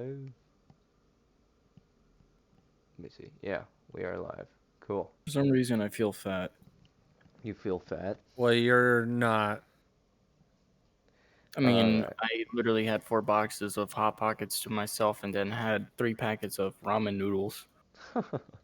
live? Let me see. Yeah, we are live. Cool. For some reason, I feel fat. You feel fat? Well, you're not. I mean, Alright. I literally had 4 boxes of Hot Pockets to myself and then had 3 packets of ramen noodles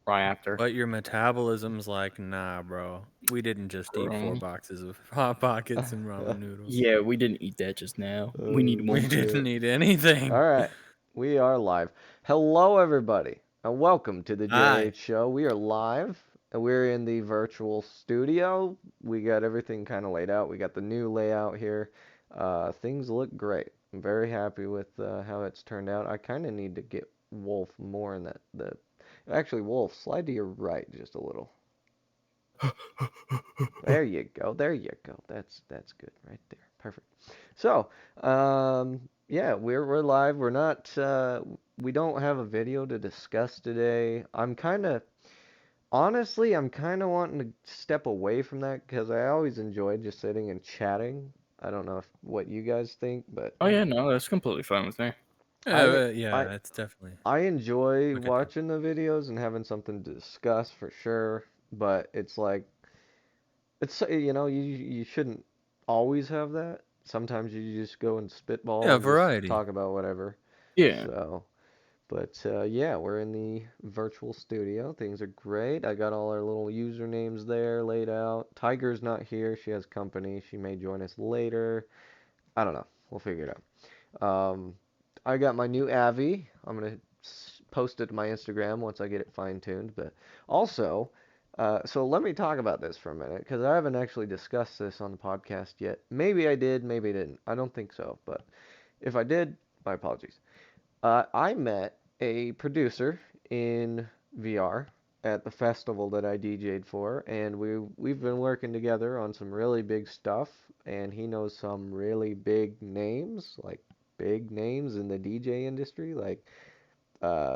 right after. But your metabolism's like, nah, bro. We didn't just eat 4 Bro. boxes of Hot Pockets and ramen noodles. Yeah, we didn't eat that just now. We need more. We didn't eat anything. Alright. We are live. Hello, everybody, and welcome to the Hi. JH Show. We are live, and we're in the virtual studio. We got everything kind of laid out. We got the new layout here. Things look great. I'm very happy with how it's turned out. I kind of need to get Wolf more in that. Actually, Wolf, slide to your right just a little. There you go. There you go. That's good right there. Perfect. So, yeah, we're live. We're not we don't have a video to discuss today. Honestly, I'm kind of wanting to step away from that because I always enjoyed just sitting and chatting. I don't know what you guys think, but Oh yeah, no, that's completely fine with me. I Yeah, it's definitely. I enjoy Look at that. watching the videos and having something to discuss for sure, but it's like you shouldn't always have that. Sometimes you just go and spitball Yeah, and just variety. talk about whatever. Yeah. So, but yeah, we're in the virtual studio. Things are great. I got all our little usernames there laid out. Tiger's not here. She has company. She may join us later. I don't know. We'll figure it out. I got my new Avi. I'm gonna post it to my Instagram once I get it fine-tuned. But also, so let me talk about this for a minute because I haven't actually discussed this on the podcast yet. Maybe I did, maybe I didn't. I don't think so, but if I did, my apologies. I met a producer in VR at the festival that I DJ'd for, and we've been working together on some really big stuff, and he knows some really big names, like big names in the DJ industry, like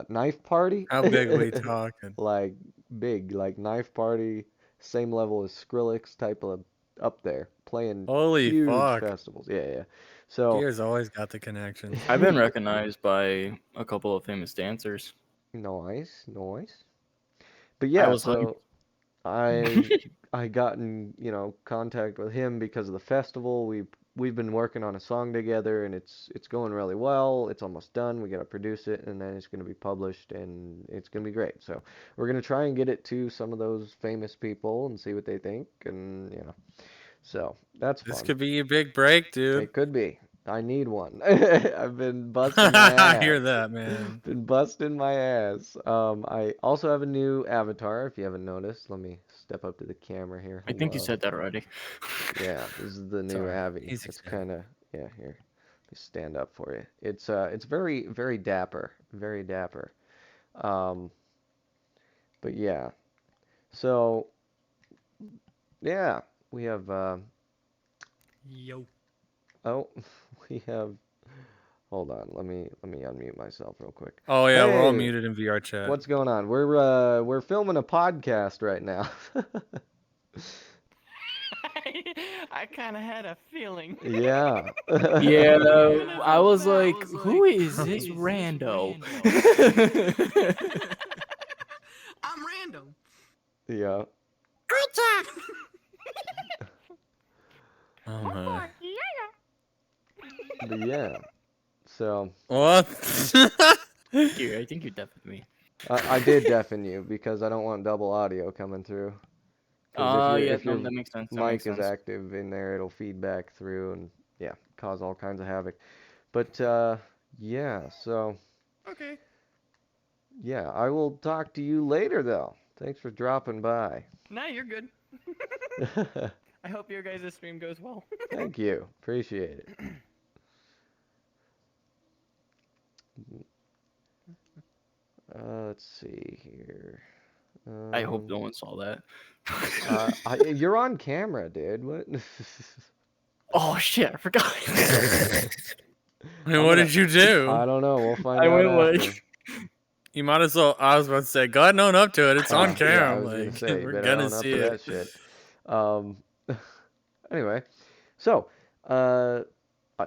Knife Party, How big we talking? like big, like Knife Party, same level as Skrillex type of up there, playing Holy huge fuck. festivals. Yeah, yeah. So Gear's always got the connections. I've been recognized by a couple of famous dancers. nice, nice. But I yeah, was hyped. so I I got in, contact with him because of the festival. We've been working on a song together and it's going really well. It's almost done. We gotta produce it and then it's gonna be published and it's gonna be great. So we're gonna try and get it to some of those famous people and see what they think and so that's This fun. could be your big break, dude. It could be. I need one. I've been busting my I hear ass. that, man. Been busting my ass. I also have a new avatar, if you haven't noticed. Let me step up to the camera here. I think you Hello. said that already. Yeah, this is the new Sorry. Abby. He's It's excited. kind of, yeah, here. Let me stand up for you. It's very, very dapper. Very dapper. Um, but yeah. So, yeah, we have, Yo. oh, we have, hold on. Let me unmute myself real quick. Oh yeah, we're all Hey, muted in VR chat. what's going on? We're filming a podcast right now. I kind of had a feeling. Yeah. Yeah, I was like, who is this rando? I'm random. Yeah. Oh my. But yeah. So What? Here, I think you deafened me. I did deafen you because I don't want double audio coming through. Because if Yeah, if no, your that makes sense. That makes mic is sense. active in there, it'll feed back through and yeah, cause all kinds of havoc. But yeah. So Okay. yeah, I will talk to you later though. Thanks for dropping by. Nah, you're good. I hope your guys' stream goes well. Thank you. Appreciate it. Let's see here. I hope Um, no one saw that. you're on camera, dude. What? Oh shit, I forgot. I mean, what did you do? I don't know. We'll find I out went after. like, You might as well. I was about to say, go ahead and own up to it. It's on Yeah, I camera. was gonna Like say, you we're better gonna own up see to it. that shit. Um, anyway, so uh,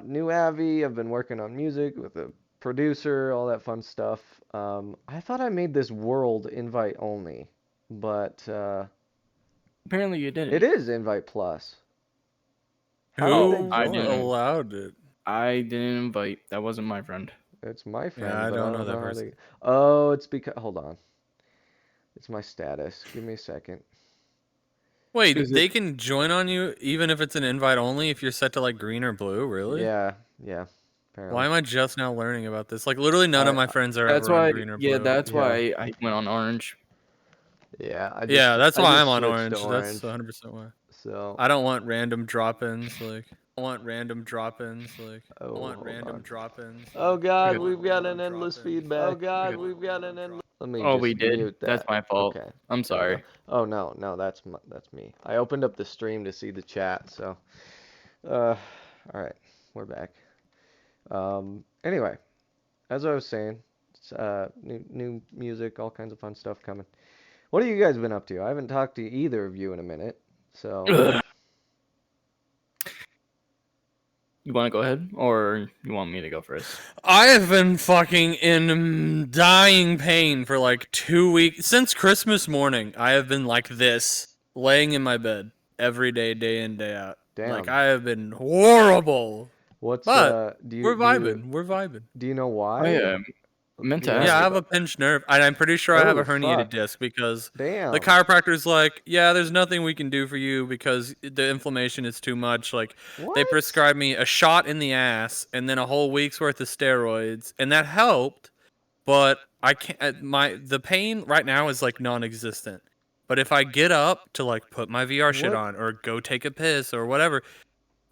new Avi. I've been working on music with a producer, all that fun stuff. I thought I made this world invite only, but Apparently you didn't. it is invite plus. How did they Who I join? didn't. allowed it? I didn't invite. That wasn't my friend. It's my Yeah, friend, I but I don't know don't that know how person. they. Oh, it's because. Hold on. It's my status. Give me a second. Wait, Is they it? can join on you even if it's an invite only if you're set to like green or blue, really? Yeah, Why apparently. am I just now learning about this? Like literally none of I my friends are That's ever on why. green or Yeah, blue. that's yeah, why I went on orange. yeah. Yeah, that's I why just I'm on switched to orange. That's orange. 100% why. So, I don't want random drop-ins like I want random drop-ins like I oh, want hold random on. drop-ins Oh like I God, Good. we've want got an random endless drop-ins feedback. like I want random drop. Let me Oh, we just did. mute That's that. my fault. Okay, I'm there we go. sorry. Oh no, that's me. I opened up the stream to see the chat, so all right, we're back. Anyway, as I was saying, it's, new music, all kinds of fun stuff coming. What have you guys been up to? I haven't talked to either of you in a minute, so Ugh. You want to go ahead, or you want me to go first? I have been fucking in dying pain for like 2 weeks. Since Christmas morning, I have been like this, laying in my bed every day, day in, day out. Like, damn. I have been horrible. What's But do you we're vibing. We're vibing. know I why? meant Do to you ask Yeah, I you know? have a about that. pinched nerve, and I'm pretty sure I have Oh a herniated fuck. disc because the Damn. chiropractor's like, yeah, there's nothing we can do for you because the inflammation is too much. Like, they What? prescribed me a shot in the ass and then a whole week's worth of steroids, and that helped. But I can't. The pain right now is like non-existent. But if I get up to like put my VR shit What? on or go take a piss or whatever,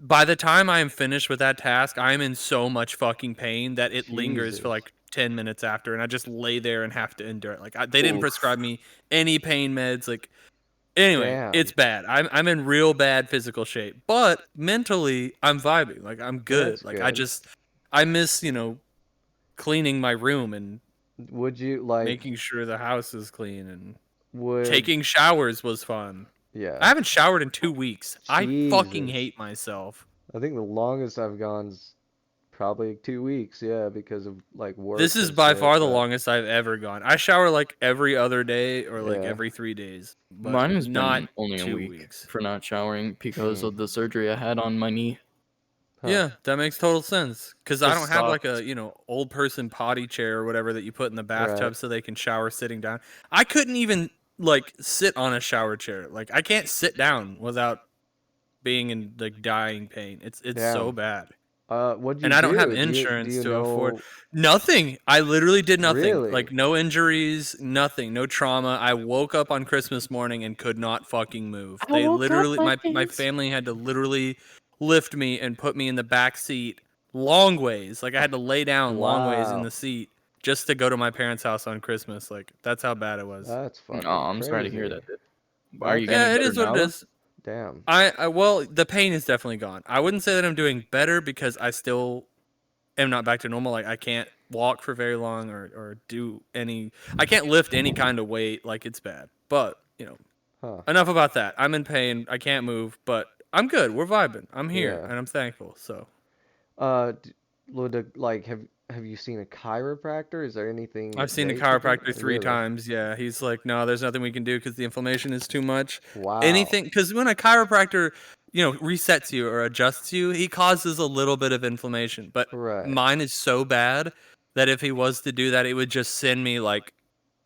by the time I am finished with that task, I am in so much fucking pain that it lingers for Jesus. like 10 minutes after, and I just lay there and have to endure it. Like, they didn't Oof. prescribe me any pain meds. Like, anyway, it's Damn. bad. I'm in real bad physical shape, but mentally, I'm vibing. Like, I'm That's good. Like, good. I miss, cleaning my room and Would you like making sure the house is clean and would taking showers was fun. I yeah. haven't showered in 2 weeks. I fucking Jesus. hate myself. I think the longest I've gone's probably 2 weeks, yeah, because of like This work is and by shit, far the but longest I've ever gone. I shower like every other day or like yeah. every 3 days, but Mine has not been only a 2 week weeks. for not showering because Hmm. of the surgery I had on my knee. Huh. Yeah, that makes total sense. Cause I Just don't have like sucked. a old person potty chair or whatever that you put in the Right. bathtub so they can shower sitting down. I couldn't even like sit on a shower chair. Like I can't sit down without being in like dying pain. It's so Damn. bad. What'd you And I don't have do? Do insurance you to afford know nothing. I literally did nothing. really? Like no injuries, nothing, no trauma. I woke up on Christmas morning and could not fucking move. I They woke up literally like my this. family had to literally lift me and put me in the back seat long ways. Like I had to lay down long ways in Wow. the seat just to go to my parents' house on Christmas. Like that's how bad it was. That's Oh, fucking I'm sorry to hear crazy. that. Dude. Are you That's getting Yeah, it better is what it now though? is. damn. I well, the pain is definitely gone. I wouldn't say that I'm doing better because I still am not back to normal. Like I can't walk for very long or do any. I can't lift any kind of weight. Like it's bad. But Huh. enough about that. I'm in pain. I can't move, but I'm good. We're vibing. I'm here Yeah. and I'm thankful. So D would like have you seen a chiropractor? Is there anything I've seen a they could do? chiropractor three Really? times. Yeah, he's like, no, there's nothing we can do because the inflammation is too much. Wow. Anything because when a chiropractor resets you or adjusts you, he causes a little bit of inflammation. But Right. mine is so bad that if he was to do that, it would just send me like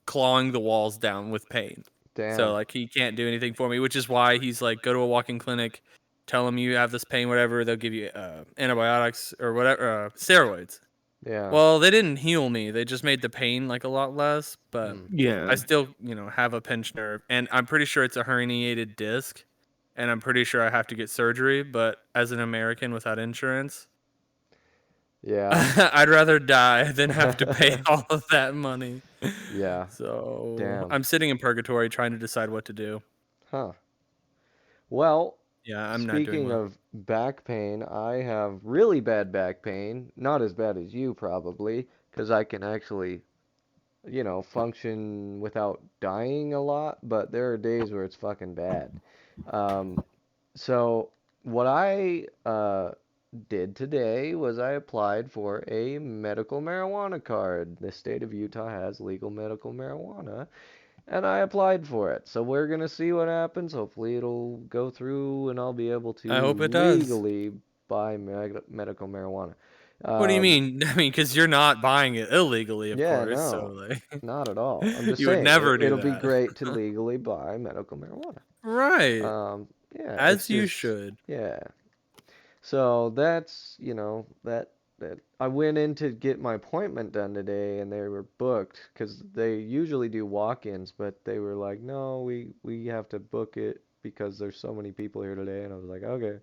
clawing the walls down with pain. So Damn. like he can't do anything for me, which is why he's like, go to a walking clinic, tell them you have this pain, whatever. They'll give you antibiotics or whatever, steroids. Yeah. Well, they didn't heal me. They just made the pain like a lot less, but Hmm. Yeah. I still, have a pinched nerve, and I'm pretty sure it's a herniated disc, and I'm pretty sure I have to get surgery. But as an American without insurance, Yeah. I'd rather die than have to pay all of that money. Yeah. So Damn. I'm sitting in purgatory trying to decide what to do. Huh. Well, Yeah, I'm not doing speaking well. of back pain, I have really bad back pain. Not as bad as you probably, because I can actually, function without dying a lot, but there are days where it's fucking bad. Um, so what I did today was I applied for a medical marijuana card. The state of Utah has legal medical marijuana, and I applied for it. So we're gonna see what happens. Hopefully it'll go through and I'll be able I to hope it does. legally buy medical marijuana. What do you Um, mean? I mean, because you're not buying it illegally, of yeah, course. So no, like, not at all. I'm just you would saying never do it'll be that. great to legally buy medical marijuana. Right. Yeah, it's As you just should. yeah. So that's, that I went in to get my appointment done today and they were booked because they usually do walk-ins, but they were like, "No, we have to book it because there's so many people here today." And I was like, "Okay."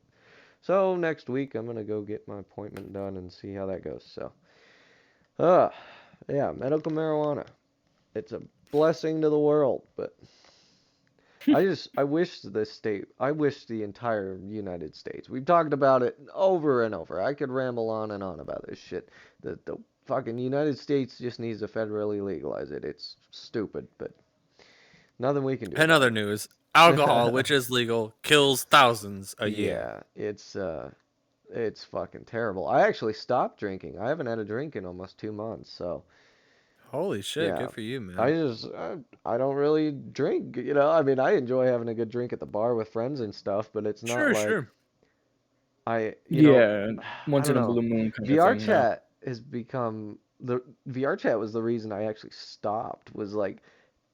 So next week I'm gonna go get my appointment done and see how that goes. So, uh, yeah, medical marijuana. It's a blessing to the world, but I wish the entire United States. We've talked about it over and over. I could ramble on and on about this shit. The fucking United States just needs to federally legalize it. It's stupid, but nothing we can do And about other news: alcohol, which is legal, kills thousands a it. year. Yeah, it's fucking terrible. I actually stopped drinking. I haven't had a drink in almost 2 months, so Holy shit! yeah. Good for you, I man. just I don't really drink, I mean, I enjoy having a good drink at the bar with friends and stuff, but it's not Sure, like sure. Yeah, I once don't in a know. blue moon kind of VR thing. No. chat has become the VR chat was the reason I actually stopped. Was like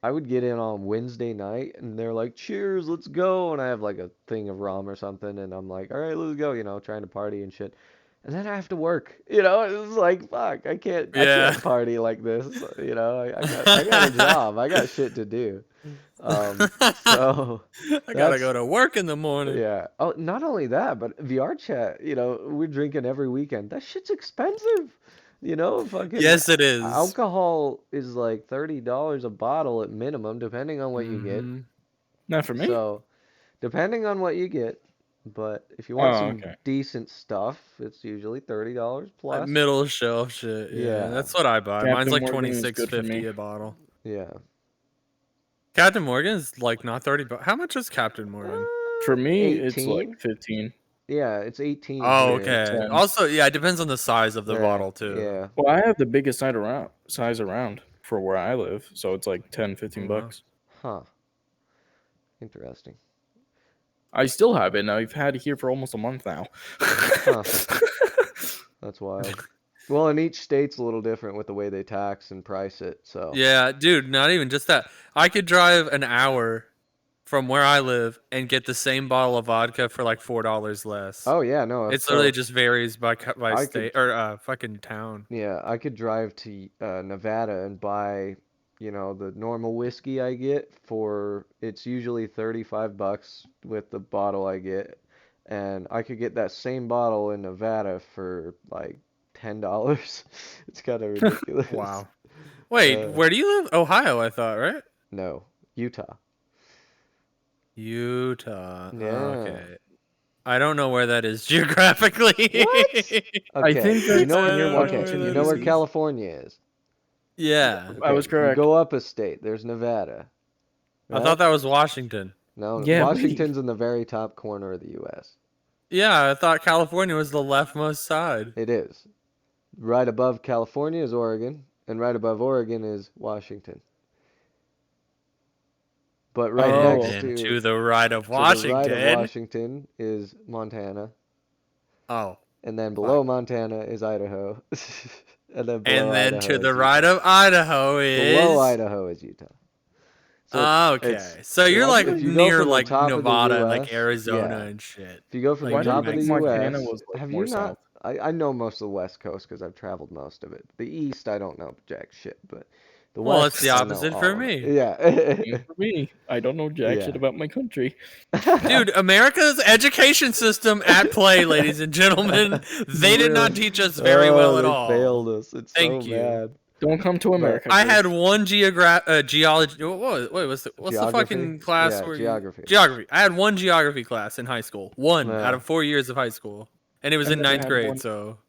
I would get in on Wednesday night and they're like, "Cheers, let's go," and I have like a thing of rum or something, and I'm like, "All right, let's go," trying to party and shit. And then I have to work. It's like fuck, I Yeah. can't party like this. I got a job. I got shit to do. So I gotta go that's to work in the morning. yeah. Oh, not only that, but VR chat, we're drinking every weekend. That shit's expensive. Fucking Yes, it is. alcohol is like $30 a bottle at minimum, depending on what you get. Mm-hmm. Not for me. So, depending on what you get, but if you want Oh, some okay. decent stuff, it's usually $30 Like plus. middle shelf shit. Yeah, Yeah. that's what I buy. Mine's Captain like Morgan is good for 26.50 me. a bottle. Yeah. Captain Morgan's like not 30, but how much is Captain Morgan? For me, it's like 18? 15. Yeah, it's 18 Oh, here. okay. 10. Also, yeah, it depends on the size of the Yeah, bottle too. yeah. Well, I have the biggest size around for where I live, so it's like 10, 15 Oh, wow. bucks. Huh. Interesting. I still have it, and I've had it here for almost a month now. Huh. That's wild. Well, and each state's a little different with the way they tax and price it, so. Yeah, dude, not even just that. I could drive an hour from where I live and get the same bottle of vodka for like $4 less. Oh yeah, no. It's literally So just varies by I state could, or fucking town. yeah, I could drive to Nevada and buy, the normal whiskey I get for it's usually $35 with the bottle I get, and I could get that same bottle in Nevada for like $10. It's kind of ridiculous. Wow. Wait, Uh, where do you live? Ohio, I thought, right? no, Utah. Utah. Yeah. Okay. I don't know where that is geographically. What? I think Okay, you that's know where, I near don't know okay, where you Washington, that know where D.C. is. California is. Yeah. I was Okay, you correct. go up a state. There's Nevada, I thought right? that was Washington. No, Yeah, wait. Washington's in the very top corner of the U.S. Yeah, I thought California was the leftmost side. It is. Right above California is Oregon, and right above Oregon is Washington. But right And Oh, next then to the right of to the right of Washington. Washington is Montana, Oh, and then below fuck. Montana is Idaho, and then below And then to Idaho the is right Utah. of Idaho Below is. Idaho is Utah. So it's Okay. So you're like if you go near from the like top of the Nevada and like U.S., Arizona yeah. and shit. If you go from the Like why New did you top of think the Mexico. Montana U.S., was like have more you south? not? I know most of the West Coast because I've traveled most of it. The East, I don't know jack shit, but the Well, it's the West, I know opposite for all of it. me. Yeah. For me, I don't know jack shit Yeah. about my country. Dude, America's education system at play, ladies and gentlemen. They did not Ruined. teach us very Oh, well at they all. failed us. It's so Thank you. bad. Don't come to But America, I had kids. one geology. Wait, what's the geography? fucking class Yeah, where you geography. geography? I had one geography class in high school. One out Yeah. of 4 years of high school, and it was I in never ninth had grade. one. So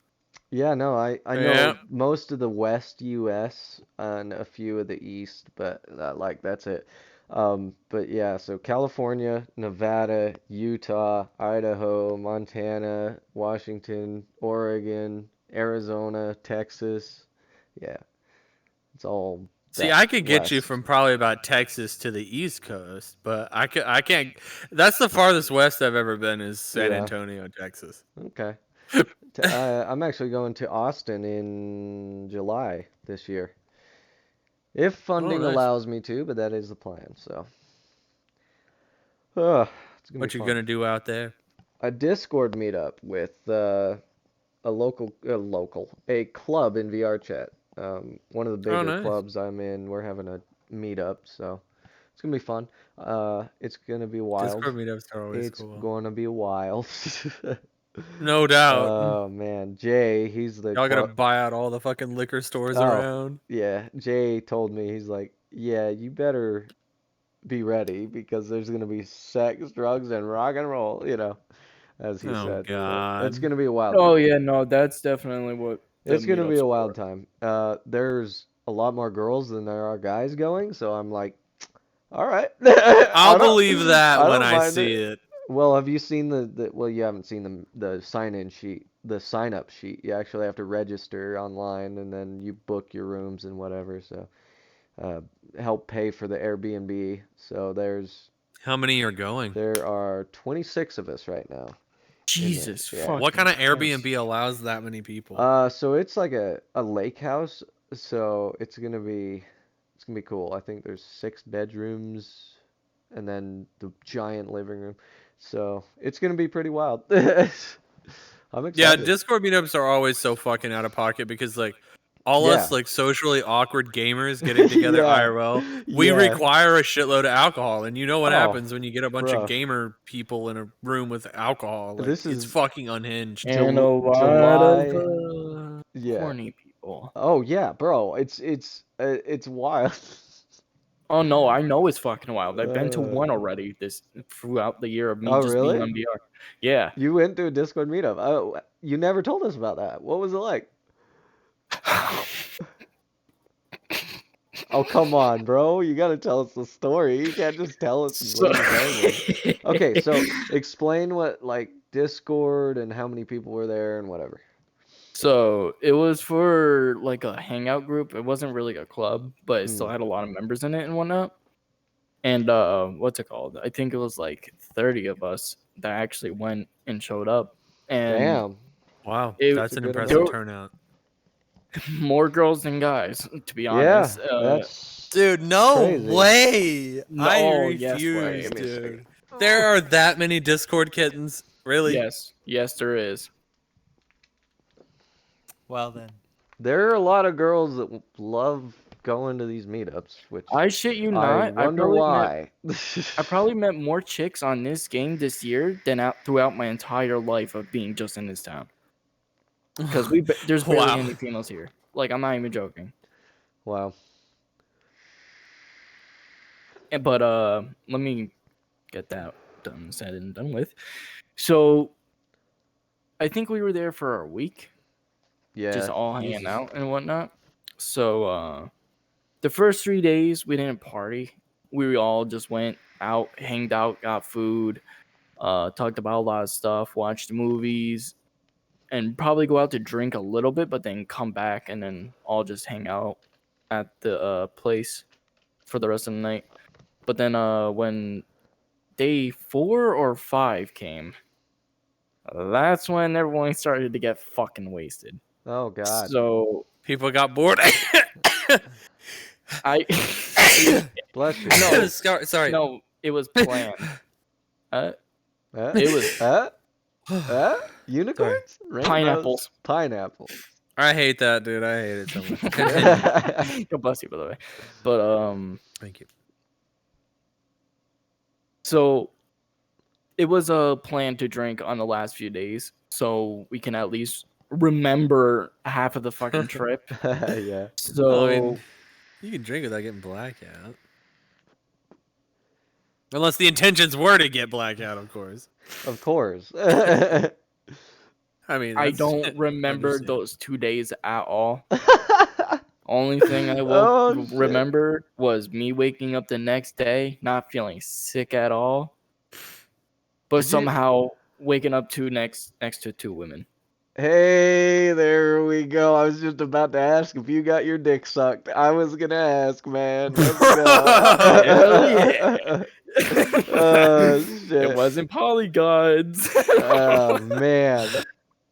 Yeah, no, I yeah, know most of the West U.S. and a few of the East, but like that's it. But yeah, so California, Nevada, Utah, Idaho, Montana, Washington, Oregon, Arizona, Texas. Yeah, it's all See, that I could get you west. from probably about Texas to the East Coast, but I can't. That's the farthest west I've ever been is San Yeah, Antonio, Texas. okay. I'm actually going to Austin in July this year. If Oh, funding nice. allows me to, but that is the plan, so. It's gonna be What you fun. gonna do out there? A Discord meetup with a club in VR chat. One of the Oh, bigger nice. clubs I'm in, we're having a meetup, so it's gonna be fun. It's gonna be wild. Discord meetups are always It's cool. gonna be wild. No doubt. Oh man, Jay, he's the Y'all gotta club. buy out all the fucking liquor stores Oh, around. yeah. Jay told me he's like, yeah, you better be ready because there's gonna be sex, drugs, and rock and roll. As he Oh said. So it's God. gonna be a wild Oh time. yeah, no, that's definitely what the It's gonna be meetup's a wild for. time. There's a lot more girls than there are guys going, so I'm like, all right, I'll believe that I when don't I mind see it. it. Well, have you seen well, you haven't seen the sign-in sheet, the sign-up sheet. You actually have to register online, and then you book your rooms and whatever. So, uh, help pay for the Airbnb. So How many are going? there are 26 of us right now in there. Jesus Yeah. What kind fucking of Christ. Airbnb allows that many people? So it's like a lake house. So it's gonna be cool. I think there's 6 bedrooms and then the giant living room. So it's gonna be pretty wild. I'm Yeah, excited. Discord meetups are always so fucking out of pocket because like all us Yeah. like socially awkward gamers getting together Yeah. IRL, we Yeah. require a shitload of alcohol, and you know what Oh, happens when you get a bunch of bro. gamer people in a room with alcohol? Like This it's is fucking unhinged. And a lot of July. Yeah. horny people. Oh yeah, bro. It's wild. Oh no, I know it's fucking wild. I've been to Uh, one already this throughout the year of me oh just being really? on VR. Yeah. You went to a Discord meetup. Oh, you never told us about that. What was it like? Oh, come on, bro. You gotta tell us the story. You can't just tell us and So, leave us hanging. Okay, so explain what like Discord and how many people were there and whatever. so it was for like a hangout group. It wasn't really a club, but it still Hmm. had a lot of members in it and whatnot. And what's it called? I think it was like 30 of us that actually went and showed up. And Damn, Wow, it that's it's a an good there impressive amount. were turnout. more girls than guys, to be Yeah, honest. that's Dude, no crazy. way. I No, yes refuse, way. Give me a second. dude. There are that many Discord kittens. Really? Yes, there is. Well then. There are a lot of girls that love going to these meetups, which I shit you I not. wonder why. I probably met more chicks on this game this year than throughout my entire life of being just in this town. Because there's barely Wow. any females here. Like, I'm not even joking. Wow. But let me get that done, said and done with. So I think we were there for a week, just Yeah, all hanging Jesus. out and whatnot. So the first 3 days we didn't party. We all just went out, hanged out, got food, talked about a lot of stuff, watched movies, and probably go out to drink a little bit, but then come back and then all just hang out at the place for the rest of the night. But then when day 4 or 5 came, that's when everyone started to get fucking wasted. Oh God. So People got bored. I Bless you. No. Sorry. no, it was planned. Uh, It was unicorns? Rainbows? Pineapples. Pineapples. I hate that, dude. I hate it so much. God bless you, by the way. But Thank you. so it was a plan to drink on the last few days, so we can at least remember half of the fucking trip. Yeah. So Well, I mean, you can drink without getting blackout. Unless the intentions were to get blackout, of course. Of course. I mean, I that's don't remember understand. those 2 days at all. Only thing I will Oh shit. remember was me waking up the next day, not feeling sick at all, but Did you? somehow waking up next to 2 women. Hey, there we go. I was just about to ask if you got your dick sucked. I was gonna ask, man. Let's Hell yeah. go. Oh It shit. wasn't polygons. Oh man.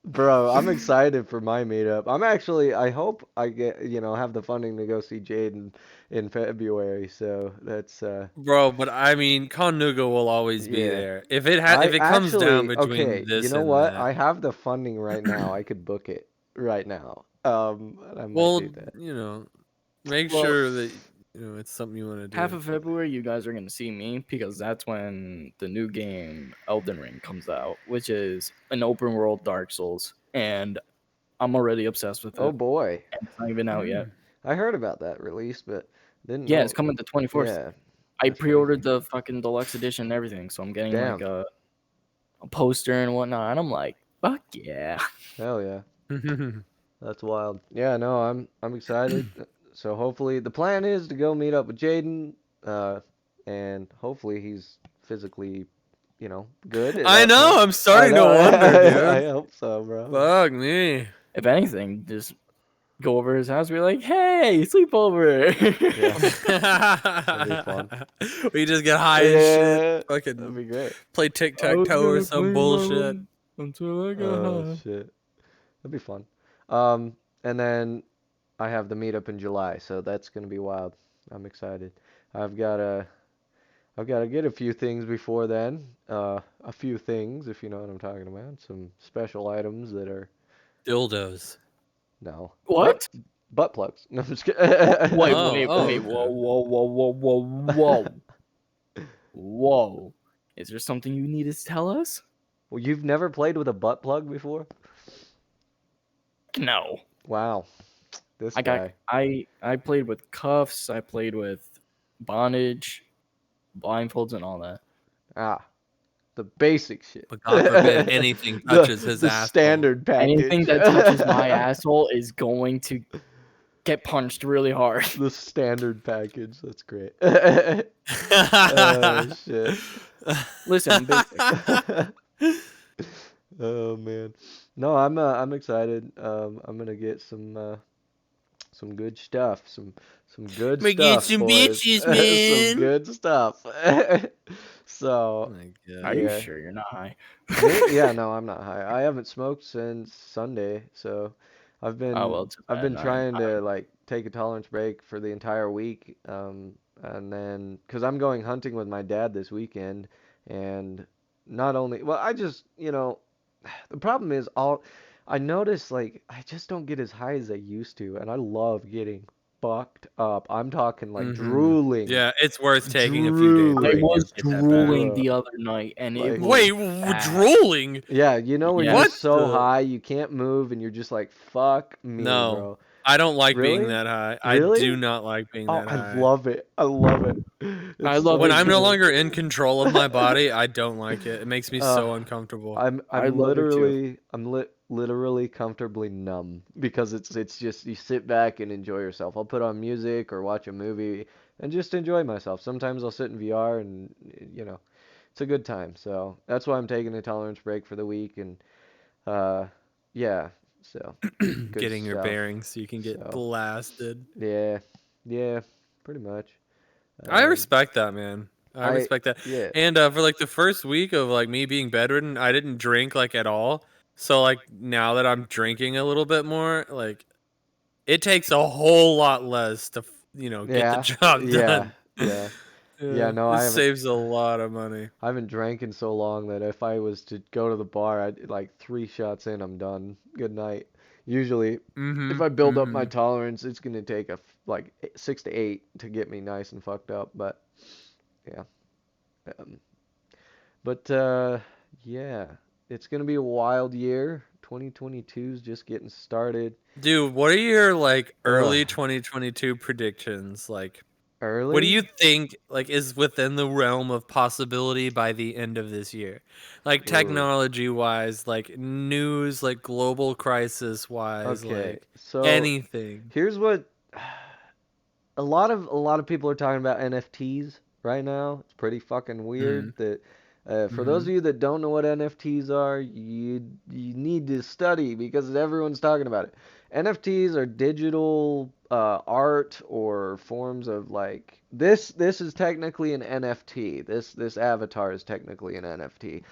Bro, I'm excited for my meetup. I hope I get, have the funding to go see Jaden in February. So that's Bro, but I mean, Conuga will always be yeah. there. If it comes down between Okay, you this know and what? that, I have the funding right now. I could book it right now. I might do well, that. make Well, sure that it's something you want to half do. of February, you guys are going to see me because that's when the new game Elden Ring comes out, which is an open world Dark Souls. And I'm already obsessed with Oh it. boy. And it's not even out yet. I heard about that release, but didn't Yeah, it's know. coming the 24th. Yeah, I that's crazy. pre-ordered the fucking deluxe edition and everything, so I'm getting like Damn. a poster and whatnot. And I'm like, fuck yeah. Hell yeah. That's wild. Yeah, no, I'm excited. So hopefully the plan is to go meet up with Jaden, and hopefully he's physically, good at I that know. point. I'm I starting to know. wonder, I dude. hope so, bro. Fuck me. If anything, just go over his house and be like, hey, sleepover. Yeah, that'd be fun. We just get high as shit. Yeah, that'd Fucking be great. play tic tac toe or some bullshit. Until I got Oh high. shit, that'd be fun. And then I have the meetup in July, so that's gonna be wild. I'm excited. I've gotta I've gotta get a few things before then. A few things, if you know what I'm talking about. Some special items that are Dildos. no butt What? butt plugs. No, I'm just Wait, kidding. Oh, wait, oh, wait. Whoa, okay. whoa, whoa, whoa, whoa, whoa. Whoa. Is there something you need to tell us? Well, you've never played with a butt plug before? No. Wow, this I got guy. I played with cuffs, I played with bondage, blindfolds and all that. Ah, the basic shit. But God forbid anything touches his The asshole. standard Anything package. that touches my asshole is going to get punched really hard. The standard package. That's great. Oh shit. Listen, I'm basic. Oh man. No, I'm excited. I'm gonna get some good stuff. Some good We get stuff, some boys. bitches, Some man. good stuff. Oh So, my Are God. you yeah. sure you're not high? Me? Yeah, no, I'm not high. I haven't smoked since Sunday, so I've Oh been well, too I've bad. been trying to like take a tolerance break for the entire week, and then because I'm going hunting with my dad this weekend, and not only well, I just the problem is all I notice like I just don't get as high as I used to, and I love getting fucked up. I'm talking like Mm-hmm. drooling, Yeah, it's worth taking a few days I break drooling, to was get that back. drooling bro. the other night, and it Like was Wait, bad. drooling? yeah, when you're What Yes. so the? high you can't move and you're just like, fuck me, No, bro. I don't like being Really? that high. I do Really? not like being Oh, that I high. love it. I love it. I It's love When so it I'm no too. good. longer in control of my body, I don't like it. It makes me Uh, so uncomfortable. I love it too. Literally comfortably numb because it's just you sit back and enjoy yourself. I'll put on music or watch a movie and just enjoy myself. Sometimes I'll sit in VR and it's a good time. So that's why I'm taking a tolerance break for the week and uh yeah, so good Getting your stuff. bearings so you can get So blasted. yeah, yeah, pretty much. I Um, respect that, man. I I respect that. yeah, And for like the first week of like me being bedridden, I didn't drink like at all. So like now that I'm drinking a little bit more, like it takes a whole lot less to get the yeah, job yeah, done. yeah, yeah. Yeah, No, it I haven't. saves a lot of money. I haven't drank in so long that if I was to go to the bar, I'd like 3 shots in, I'm done. Good night. Usually, if Mhm. I build up my Mhm. tolerance, it's gonna take like 6 to 8 to get me nice and fucked up. But yeah, um, but yeah, it's gonna be a wild year. 2022 is just getting started. Dude, what are your like Ugh, early 2022 predictions? Like what do early? you think like is within the realm of possibility by the end of this year? Like Ooh. technology wise, like news, like global crisis wise, Okay, like so anything. here's what. a lot of people are talking about NFTs right now. It's pretty fucking weird Mm, that for those mm-hmm. of you that don't know what NFTs are, you need to study because everyone's talking about it. NFTs are digital art or forms of like this is technically an NFT. This avatar is technically an NFT.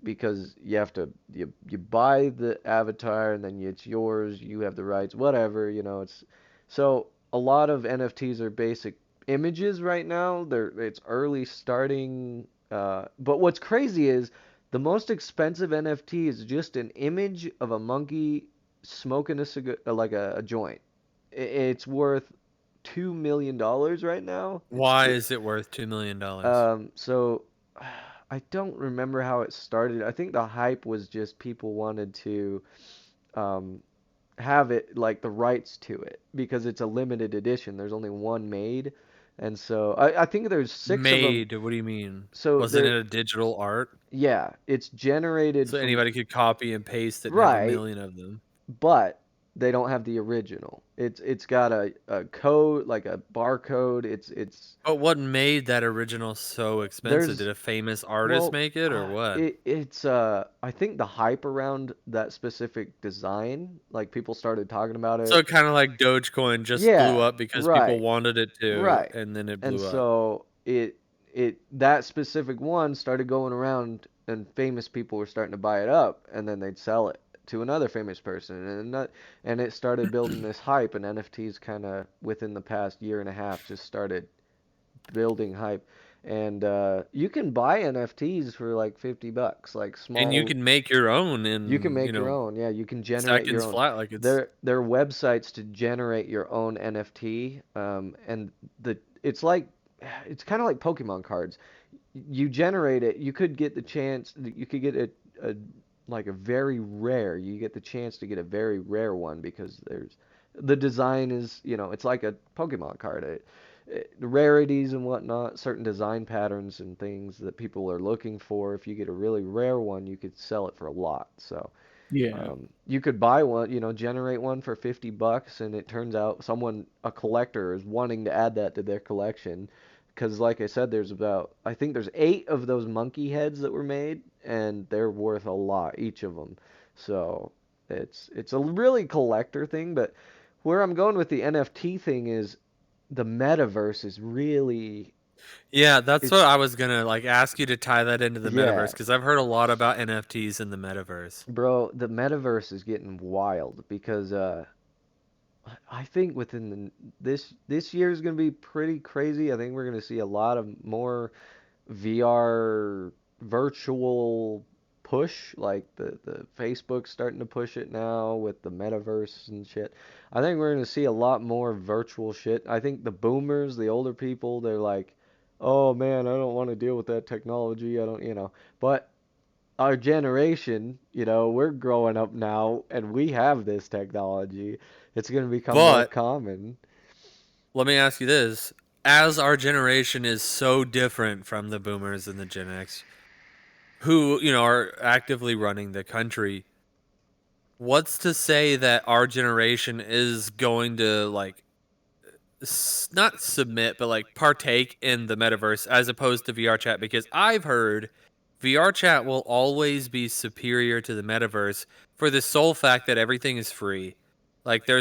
Because you buy the avatar and then it's yours, you have the rights, whatever, it's so a lot of NFTs are basic images right now. It's early starting. But what's crazy is the most expensive NFT is just an image of a monkey smoking a cigar, like a joint. It's worth $2 million right now. It's Why is it worth $2 million? so I don't remember how it started. I think the hype was just people wanted to um, have it like the rights to it because it's a limited edition. There's only one made, and so I think there's 6 of them. Made? What do you mean? So Wasn't there, it a digital art? yeah, it's generated So from anybody could copy and paste it and have a right, million of them. but they don't have the original. It's got a code like a barcode. It's But what made that original so expensive? Did there's a famous artist Well, make it or what? it's I think the hype around that specific design, like people started talking about So it. kind of like Dogecoin just blew Yeah, up because people right. wanted it to, Right. and then it And blew up. so it that specific one started going around and famous people were starting to buy it up and then they'd sell it to another famous person and it started building this hype and NFTs kind of within the past year and a half just started building hype. And you can buy NFTs for like $50, like And you small. can make your own You can in, make your own. Yeah, you can generate your seconds own. flat. Like it's There are websites to generate your own NFT. And it's kind of like Pokemon cards. You generate it. You could get the chance. You could get a like a very rare. You get the chance to get a very rare one because the design is it's like a Pokemon card. The rarities and whatnot, certain design patterns and things that people are looking for. If you get a really rare one, you could sell it for a lot. So Yeah. you could buy one, generate one for $50, and it turns out a collector, is wanting to add that to their collection. Because, like I said, I think there's 8 of those monkey heads that were made, and they're worth a lot, each of them. So it's a really collector thing. But where I'm going with the NFT thing is the metaverse is really, yeah. That's what it's, I was gonna like ask you to tie that into the yeah, metaverse because I've heard a lot about NFTs in the metaverse. bro, the metaverse is getting wild because I think within this year is going to be pretty crazy. I think we're going to see a lot of more VR virtual push, like the Facebook's starting to push it now with the metaverse and shit. I think we're going to see a lot more virtual shit. I think the boomers, the older people, they're like, "Oh man, I don't want to deal with that technology. I don't." But our generation, we're growing up now and we have this technology. It's going to become more But common. let me ask you this: as our generation is so different from the boomers and the Gen X, who are actively running the country, what's to say that our generation is going to like not submit but like partake in the metaverse as opposed to VR chat? Because I've heard VR chat will always be superior to the metaverse for the sole fact that everything is free. Like Yeah,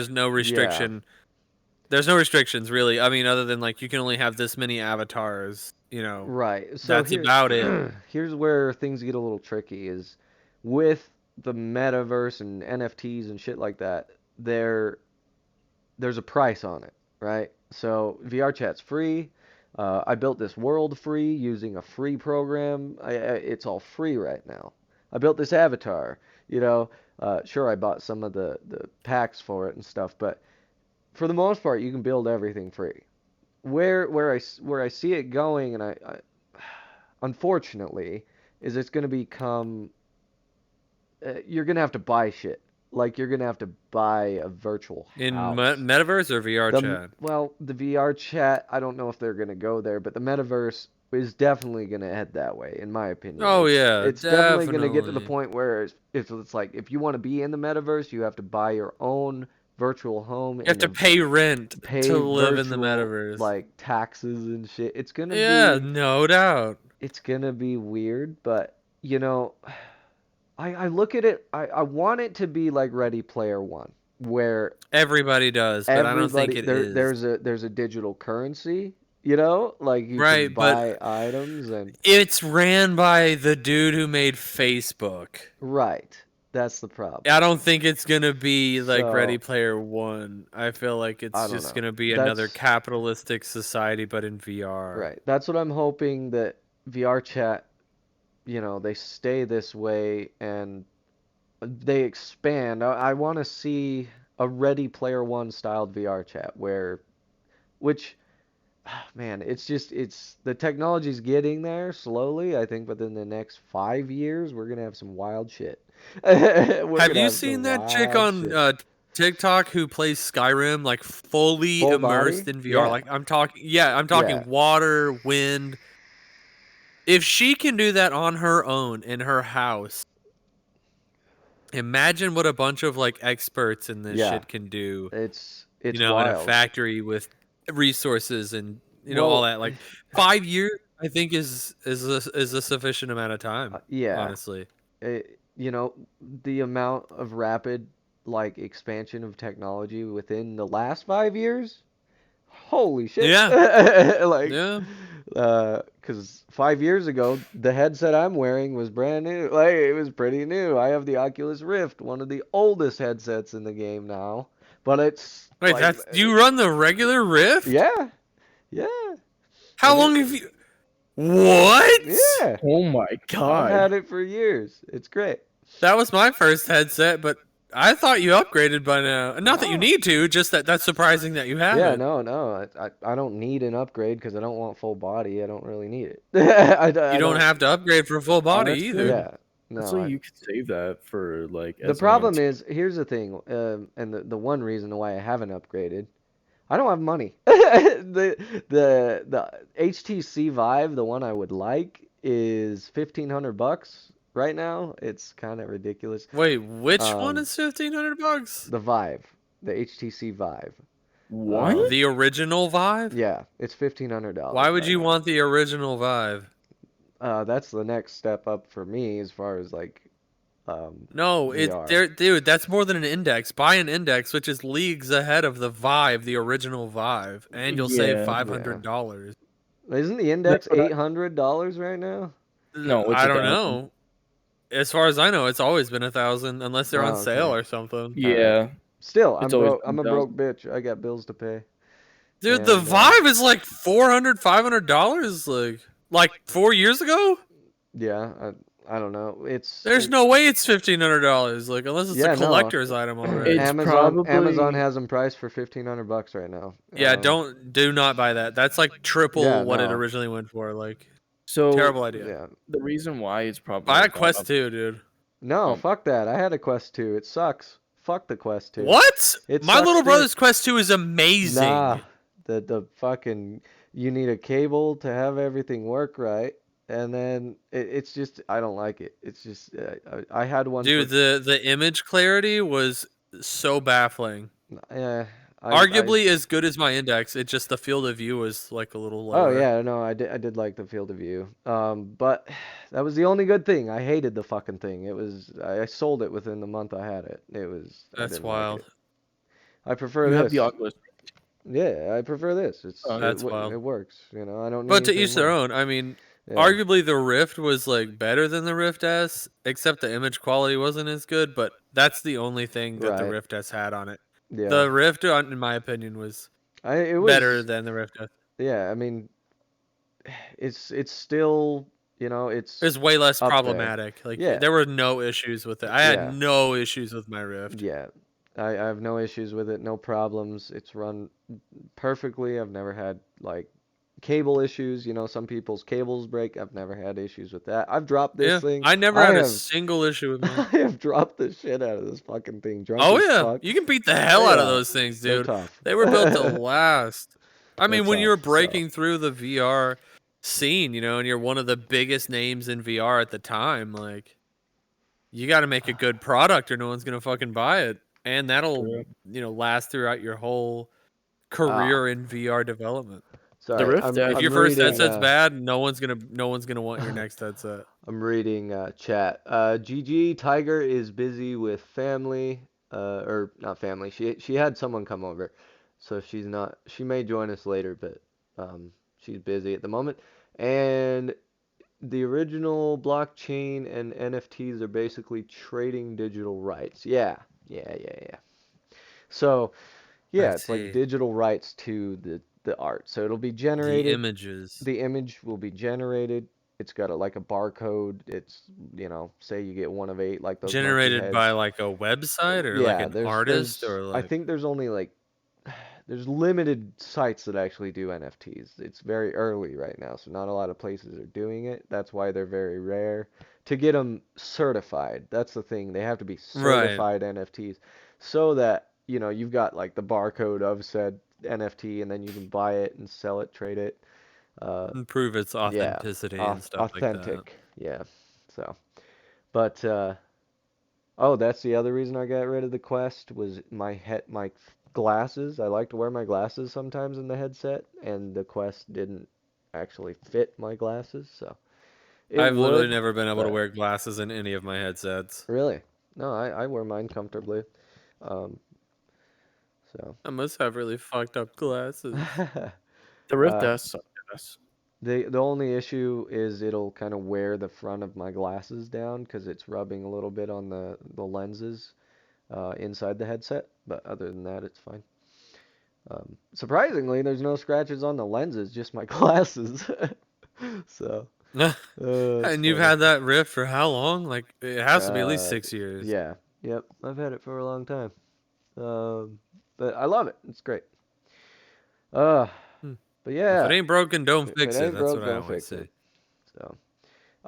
there's no restrictions really. I mean, other than like you can only have this many avatars, right. So that's about it. here's where things get a little tricky is with the metaverse and NFTs and shit like that. There's a price on it, right? So VR chat's free. I built this world free using a free program. It's all free right now. I built this avatar. Sure, I bought some of the packs for it and stuff, but for the most part, you can build everything free. Where I see it going, and I unfortunately, is it's going to become you're going to have to buy shit. Like you're going to have to buy a virtual In house. metaverse or VR chat? The VR chat, I don't know if they're going to go there, but the metaverse is definitely going to head that way, in my opinion. Oh It's yeah, it's definitely going to get to the definitely. point where if it's like if you want to be in the metaverse, you have to buy your own virtual home You have in to pay rent to pay live in the virtual metaverse. like taxes and shit. Yeah, no doubt. It's gonna be weird, but you know, I look at it. I want it to be like Ready Player One, where Everybody does, but I don't think everybody it is. there's a digital currency. You know, like you can Right, but buy items and it's ran by the dude who made Facebook. right. That's the problem. I don't think it's gonna be like Ready So Player One. I feel like I it's don't just know. gonna be another That's capitalistic society, but in VR. right. That's what I'm hoping that VR chat, they stay this way and they expand. I want to see a Ready Player One styled VR chat which, man, it's the technology's getting there slowly. I think within the next 5 years, we're gonna have some wild shit. We're Have gonna you have seen some that chick wild on shit. TikTok who plays Skyrim like fully Full body? immersed in VR? Yeah, Like I'm yeah. talking water, wind. If she can do that on her own in her house, imagine what a bunch of like experts in this Yeah, shit can do, it's in a wild. factory with resources and all Well, that. Like 5 years, I think is a sufficient amount of time, yeah. honestly. You know, the amount of rapid like expansion of technology within the last 5 years. Holy shit! Yeah, Like, yeah. 'cause 5 years ago, the headset I'm wearing was brand new. Like, it was pretty new. I have the Oculus Rift, one of the oldest headsets in the game now. But it's Wait, like, do you run the regular Rift? yeah, yeah, How and long have you? What? yeah, Oh my I've god. had it for years. It's great. That was my first headset, but I thought you upgraded by now. Not that you No. need to, just that's surprising that you have Yeah, it. no. I don't need an upgrade because I don't want full body. I don't really need it. You I don't don't. have to upgrade for full body Honestly, either. Yeah, no. honestly, you could save that for like The as an problem antique. is, here's the thing, and the one reason why I haven't upgraded, I don't have money. The HTC Vive, the one I would like, is $1,500 right now. It's kind of ridiculous. Wait, which one Um, is $1,500? the Vive, the HTC Vive. What? The original Vive? Yeah, it's Why $1,500 would right you now. want the original Vive? That's the next step up for me as far as like No, VR. dude, that's more than an index. Buy an index, which is leagues ahead of the Vive, the original Vive, and you'll save Yeah, five Yeah. hundred dollars. Isn't the that's index what I. $800 right now? No, it's I a don't thousand. know. As far as I know, it's always been 1,000, unless they're on Oh, sale okay. or something. All right. Yeah, Still, it's I'm always broke. been I'm a broke 1,000. bitch. I got bills to pay. Dude, the And Vive is like $400, $500, like 4 years ago. yeah, I don't know. There's no way it's $1,500, like unless it's a Yeah, no. collector's item already. It's Amazon probably has them priced for $1,500 right now. Yeah, do not buy that. That's like Yeah, triple what it no. originally went for. Like so. terrible idea. Yeah. The reason why it's probably Buy a like gone Quest up. 2, dude. No, Um, fuck that. I had a Quest 2. It sucks. Fuck the Quest 2. What? It My sucks little dick. brother's Quest 2 is Nah, amazing. the fucking you need a cable to have everything work right, and then it's just I don't like it. It's just I had one Dude, for the image clarity was so baffling. yeah I Arguably as good as my index. It just the field of view was like a little oh lower. yeah no I did like the field of view but that was the only good thing. I hated the fucking thing. I sold it within the month I had it. I That's didn't like wild. it. I prefer you have the this. Oculus. Yeah, I prefer this. That's wild. It works. I don't need But to anything each their more. own. I mean, Yeah, arguably the Rift was like better than the Rift S, except the image quality wasn't as good, but that's the only thing that the right. Rift S had on it. Yeah. The Rift, in my opinion, was It better was than the Rift S. yeah, I mean it's still, It it's was way less up there. problematic. Like Yeah. there were no issues with it. I had Yeah. no issues with my Rift. Yeah. I have no issues with it, no problems. It's run perfectly. I've never had like cable issues. Some people's cables break. I've never had issues with that. I've dropped this Yeah, thing. I never I had a have single issue with mine. I have dropped the shit out of this fucking thing. Drunk Oh as yeah, fuck. you can beat the hell out of Yeah. those things, They're dude. tough. They were built to last. I They're mean, when tough. you're So, breaking through the VR scene, and you're one of the biggest names in VR at the time, like you got to make a good product or no one's gonna fucking buy it. and that'll True. last throughout your whole Ah, career in VR development. The sorry. Rift If S. your I'm first reading headset's bad, no one's gonna want your next headset. I'm reading chat. GG Tiger is busy with family, or not family. She had someone come over, so she's not. She may join us later, but she's busy at the moment. And the original blockchain and NFTs are basically trading digital rights. Yeah. So I yeah, it's like see. digital rights to the art. So it'll be The generated. images The image will be generated. It's got like a barcode. It's, say you get one of eight, like those monkey generated by heads. like a website or like Yeah, an artist or I like think there's only like there's limited sites that actually do NFTs. It's very early right now, so not a lot of places are doing it. That's why they're very rare. To get them certified, that's the thing. They have to be right certified NFTs so that, you've got like the barcode of said NFT and then you can buy it and sell it, trade it. Uh, and prove its yeah, authenticity and stuff like that. authentic. Yeah. So, but oh, that's the other reason I got rid of the Quest was my glasses. I like to wear my glasses sometimes in the headset, and the Quest didn't actually fit my glasses, so it I've literally would, never been able to but wear glasses in any of my headsets. really, no, I wear mine comfortably. Um, so I must have really fucked up glasses. The Rift uh, S. I guess. the only issue is it'll kind of wear the front of my glasses down because it's rubbing a little bit on the lenses inside the headset, but other than that, it's fine. Surprisingly, there's no scratches on the lenses, just my glasses. So, it's And you've funny. had that Rift for how long? Like it has to be at least Uh, 6 years. yeah, yep, I've had it for a long time. But I love it. It's great. Uh, Hmm. but If it yeah, ain't broken, don't if it fix it. ain't That's broke, what I don't always fix it. say.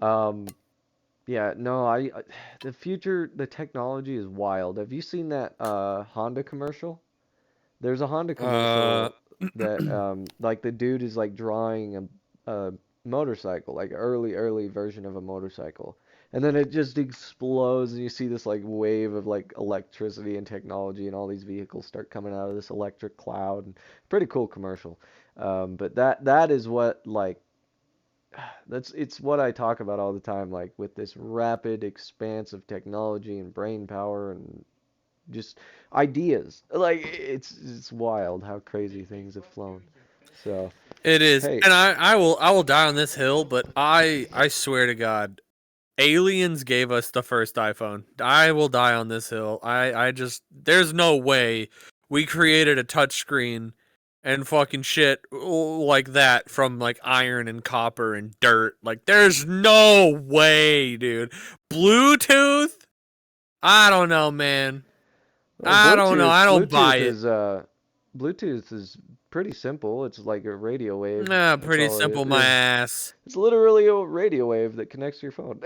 So, yeah, no, the future, the technology is wild. Have you seen that Honda commercial? There's a Honda Uh, commercial that like the dude is like drawing a motorcycle, like early version of a motorcycle. And then it just explodes and you see this like wave of like electricity and technology and all these vehicles start coming out of this electric cloud. And pretty cool commercial. But that is what like it's what I talk about all the time, like with this rapid expanse of technology and brain power and just ideas. Like it's wild how crazy things have flown. So, it is, hey, and I will die on this hill, but I swear to God, aliens gave us the first iPhone. I will die on this hill. I just there's no way we created a touchscreen and fucking shit like that from like iron and copper and dirt. Like there's no way, dude. Bluetooth? I don't know, man. well, I don't know. I don't buy it. Bluetooth is pretty simple. It's like a radio wave. Nah, That's pretty all it simple, is. my Yeah. ass. It's literally a radio wave that connects to your phone.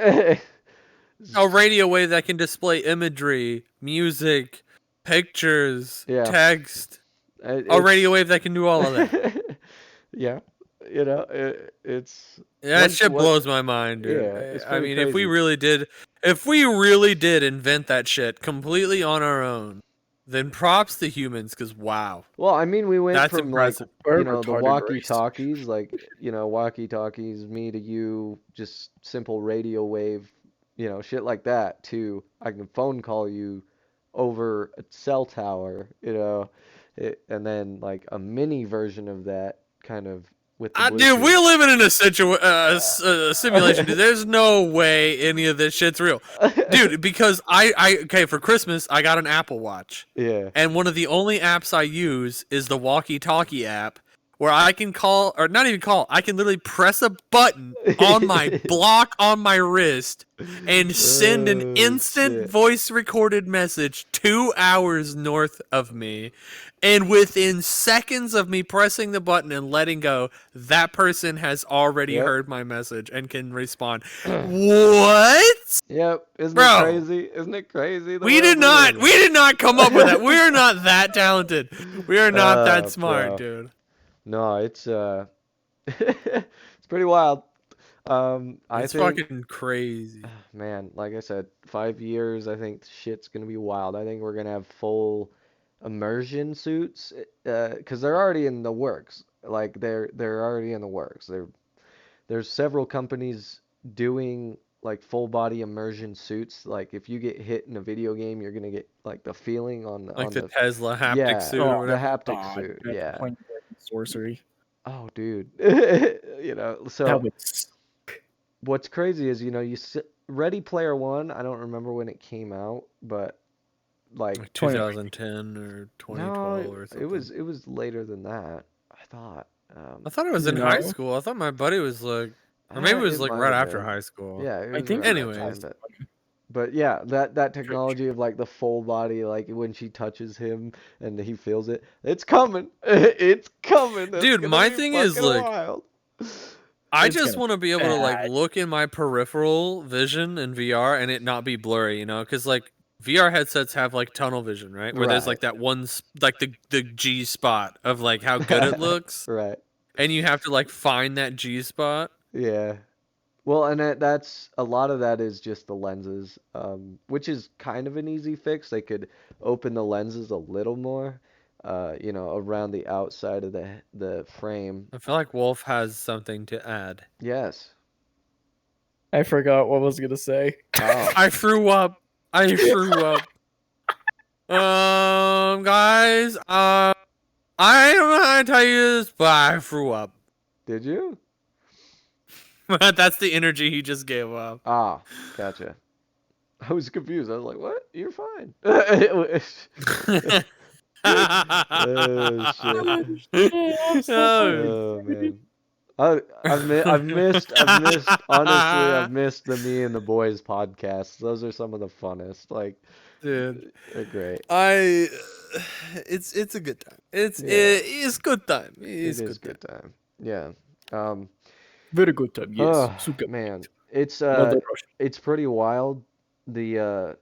A radio wave that can display imagery, music, pictures, Yeah, text. A radio it's wave that can do all of that. yeah, it's That shit what blows my mind, dude. yeah, it's I pretty mean, crazy. if we really did invent that shit completely on our own, then props to humans, cause wow, Well, I mean, we went that's from like, impressive. We're a the retarded race. walkie-talkies, like, walkie-talkies, me to you, just simple radio wave, shit like that, to I can phone call you over a cell tower, and then like a mini version of that kind of with the Dude, Bluetooth. we're living in a simulation, dude. There's no way any of this shit's real, dude. Because okay, for Christmas I got an Apple Watch, Yeah. and one of the only apps I use is the walkie-talkie app, where I can call, or not even call, I can literally press a button on my block on my wrist and send an Oh, instant shit. voice recorded message 2 hours north of me. And within seconds of me pressing the button and letting go, that person has already Yep. heard my message and can respond. What? Yep. Isn't it Bro, crazy? Isn't it crazy the we world did we live not in? we did not come up with that. We are not that talented. We are not that smart, Bro. dude. No, it's it's pretty wild. I It's think, fucking crazy. man, like I said, 5 years, I think shit's gonna be wild. I think we're gonna have full immersion suits, because they're already in the works. Like they're already in the works. There's several companies doing like full body immersion suits. Like if you get hit in a video game, you're gonna get like the feeling Like on the the Tesla haptic yeah, suit or Oh the whatever. haptic God, suit. that's Yeah. playing sorcery. Oh, dude. That So would. what's crazy is, Ready Player One, I don't remember when it came out, but like Like 20. 2010 or no, 2012 or something. it was later than that, I thought. I thought it was in high No, school. I thought my buddy was like, or maybe it was It like might right have after been. high school. Yeah, it I was think around it's that time, Anyways, but yeah, that pretty technology of like the full body, like when she touches him and he feels it, it's coming. It's coming. That's dude, gonna my be thing is fucking like, wild. I It's just gonna want to be able to like bad. look in my peripheral vision in VR and it not be blurry, you know? Because like VR headsets have like tunnel vision, right? Where there's Right. like that one, like the G spot of like how good it looks, Right. and you have to like find that G spot. Yeah. Well, and that's a lot of that is just the lenses, which is kind of an easy fix. They could open the lenses a little more, around the outside of the frame. I feel like Wolf has something to add. Yes. I forgot what I was gonna say. Oh, I threw up. I threw up. Guys, I don't know how to tell you this, but I threw up. did you? That's the energy he just gave up. Ah, gotcha. I was confused. I was like, "What? You're fine." Oh shit. Oh, I'm Oh. sorry. Oh man. Honestly, I've missed the Me and the Boys podcasts. Those are some of the funnest. Like, Dude, they're great. it's a good time. It's Yeah, it's good time. it It's is good time. good time. Yeah. Um. Very good time. Yes. Oh Suka. man, Another Russian. it's pretty wild. The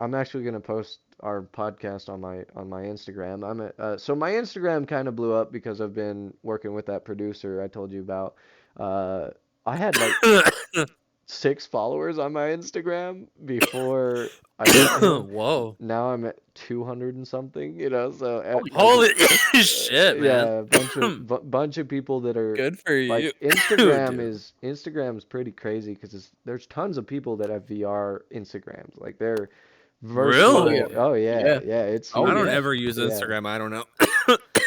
I'm actually gonna post our podcast on my Instagram. So my Instagram kind of blew up because I've been working with that producer I told you about. Uh, I had like 6 followers on my Instagram before I met him. Whoa. Now I'm at 200 and something, so Holy shit, man. yeah, a bunch of people that are Good for you. like Instagram Dude. Instagram's pretty crazy because there's tons of people that have VR Instagrams. Like they're Oh yeah. Really? virtual. Oh yeah, Yeah. yeah, it's Oh, I don't huge. yeah. ever use Yeah, Instagram. I don't know.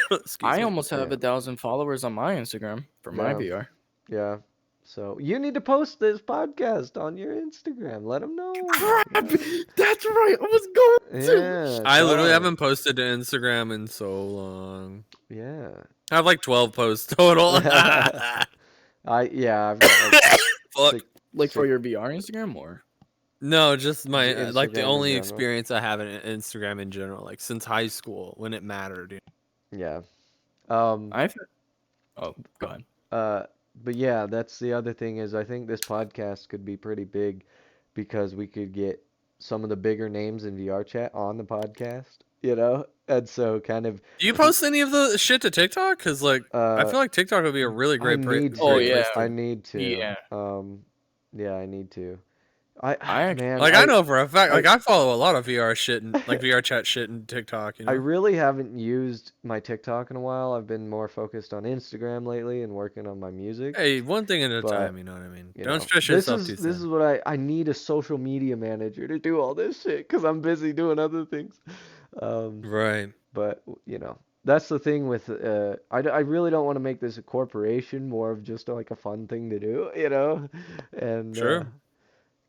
Excuse I me. almost have yeah, 1,000 followers on my Instagram for my yeah, VR. yeah. So you need to post this podcast on your Instagram. Let them know. Crap! That's right. I was going to. Yeah, I literally tell 'em. haven't posted to Instagram in so long. Yeah. I have like 12 posts total. I've got like Fuck. Like for six your VR Instagram or? No, just my like the Instagram in only general. experience I have in Instagram in general, like since high school when it mattered. Yeah. Um. I've. Oh, go ahead. Uh. But yeah, that's the other thing is I think this podcast could be pretty big because we could get some of the bigger names in VR chat on the podcast, and so kind of Do you post any of the shit to TikTok? Because like I uh feel like TikTok would be a really I great, need Oh, great to. yeah. place I to. need to. Yeah. Yeah, I need to. I actually. Man, Like I know for a fact, like I I follow a lot of VR shit and like VR chat shit and TikTok. You I know. really haven't used my TikTok in a while. I've been more focused on Instagram lately and working on my music. Hey, one thing at a But, time. You know what I mean. you Don't know, stress yourself too this is thin. what I need a social media manager to do all this shit because I'm busy doing other things. Um, Right. but that's the thing with I really don't want to make this a corporation, more of just like a fun thing to do, and Sure.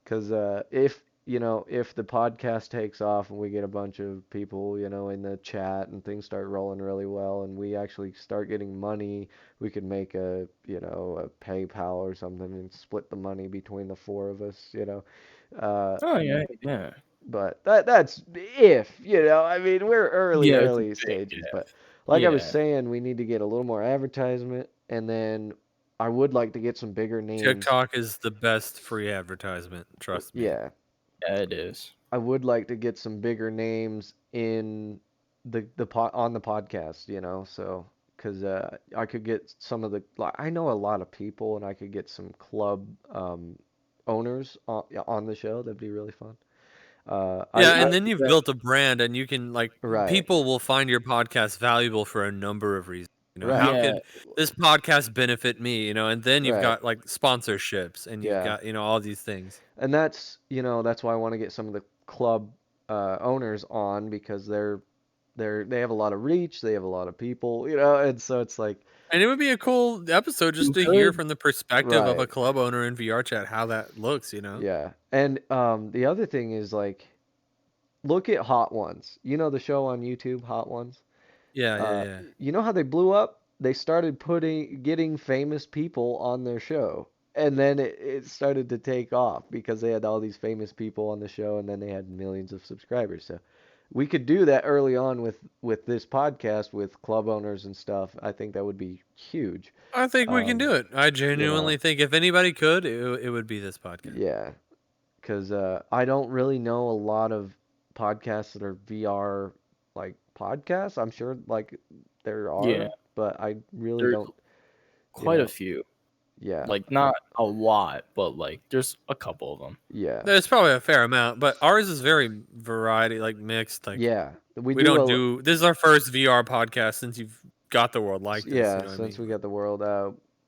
because if the podcast takes off and we get a bunch of people, in the chat and things start rolling really well and we actually start getting money, we could make a PayPal or something and split the money between the four of us. Uh, Oh yeah, yeah. but that's if, I mean, we're Yeah, it's a early big stages, yeah. but like I was Yeah. saying, we need to get a little more advertisement and then I would like to get some bigger names. TikTok is the best free advertisement. Trust me. Yeah. Yeah, it is. I would like to get some bigger names in on the podcast, so because I could get some of the like I know a lot of people, and I could get some club owners on the show. That'd be really fun. Yeah, I and then you've Yeah, built a brand, and you can like right, people will find your podcast valuable for a number of reasons. How right, yeah, could this podcast benefit me? And then you've right, got like sponsorships, and you've yeah. got all these things. And that's that's why I want to get some of the club owners on because they have a lot of reach, they have a lot of people, and so it's like And it would be a cool episode just you to hear could. from the perspective of a right, club owner in VR chat how that looks. yeah. And the other thing is like look at Hot Ones. You know the show on YouTube, Hot Ones? Yeah, yeah, Uh, yeah. you know how they blew up? They started getting famous people on their show. And then it started to take off because they had all these famous people on the show and then they had millions of subscribers. So we could do that early on with this podcast with club owners and stuff. I think that would be huge. I think we can Um, do it. I you know, genuinely think if anybody could, it would be this podcast. yeah, because I don't really know a lot of podcasts that are VR like podcasts. I'm sure like there Yeah, are, but I really there's don't, you quite a know. few. Yeah, Like not a lot, but like there's a couple of them. yeah, There's probably a fair amount, but ours is very variety, like mixed. Like yeah. We we do don't a do. This is our first VR podcast since you've got the world like this. You yeah. know what I Since mean? we Like, got the world,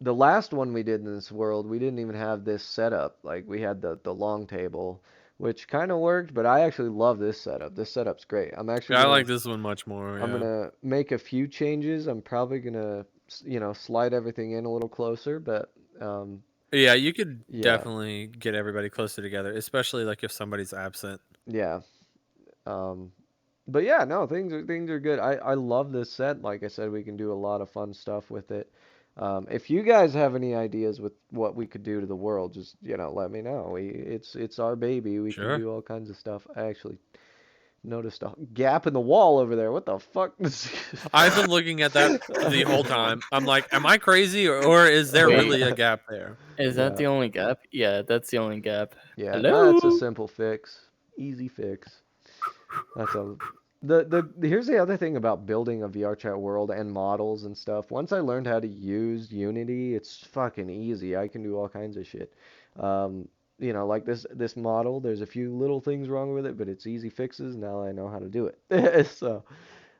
the last one we did in this world, we didn't even have this setup. Like we had the long table, which kind of worked, but I actually love this setup. This setup's great. I'm actually yeah, I gonna like this one much more. I'm Yeah. gonna make a few changes. I'm probably gonna, slide everything in a little closer, but Yeah, you could yeah, definitely get everybody closer together, especially like if somebody's absent. yeah. Um, but yeah, no, things are good. I love this set. Like I said, we can do a lot of fun stuff with it. If you guys have any ideas with what we could do to the world, just let me know. It's our baby. We can Sure. do all kinds of stuff. I actually noticed a gap in the wall over there. What the fuck? I've been looking at that the whole time. I'm like, am I crazy or is there Wait, really a gap there? is that Yeah, the only gap? Yeah, that's the only gap. yeah. That's a Hello. simple fix. Easy fix. That's a here's the other thing about building a VR chat world and models and stuff. Once I learned how to use Unity, it's fucking easy. I can do all kinds of shit. Um, like this model, there's a few little things wrong with it, but it's easy fixes. Now I know how to do it. So,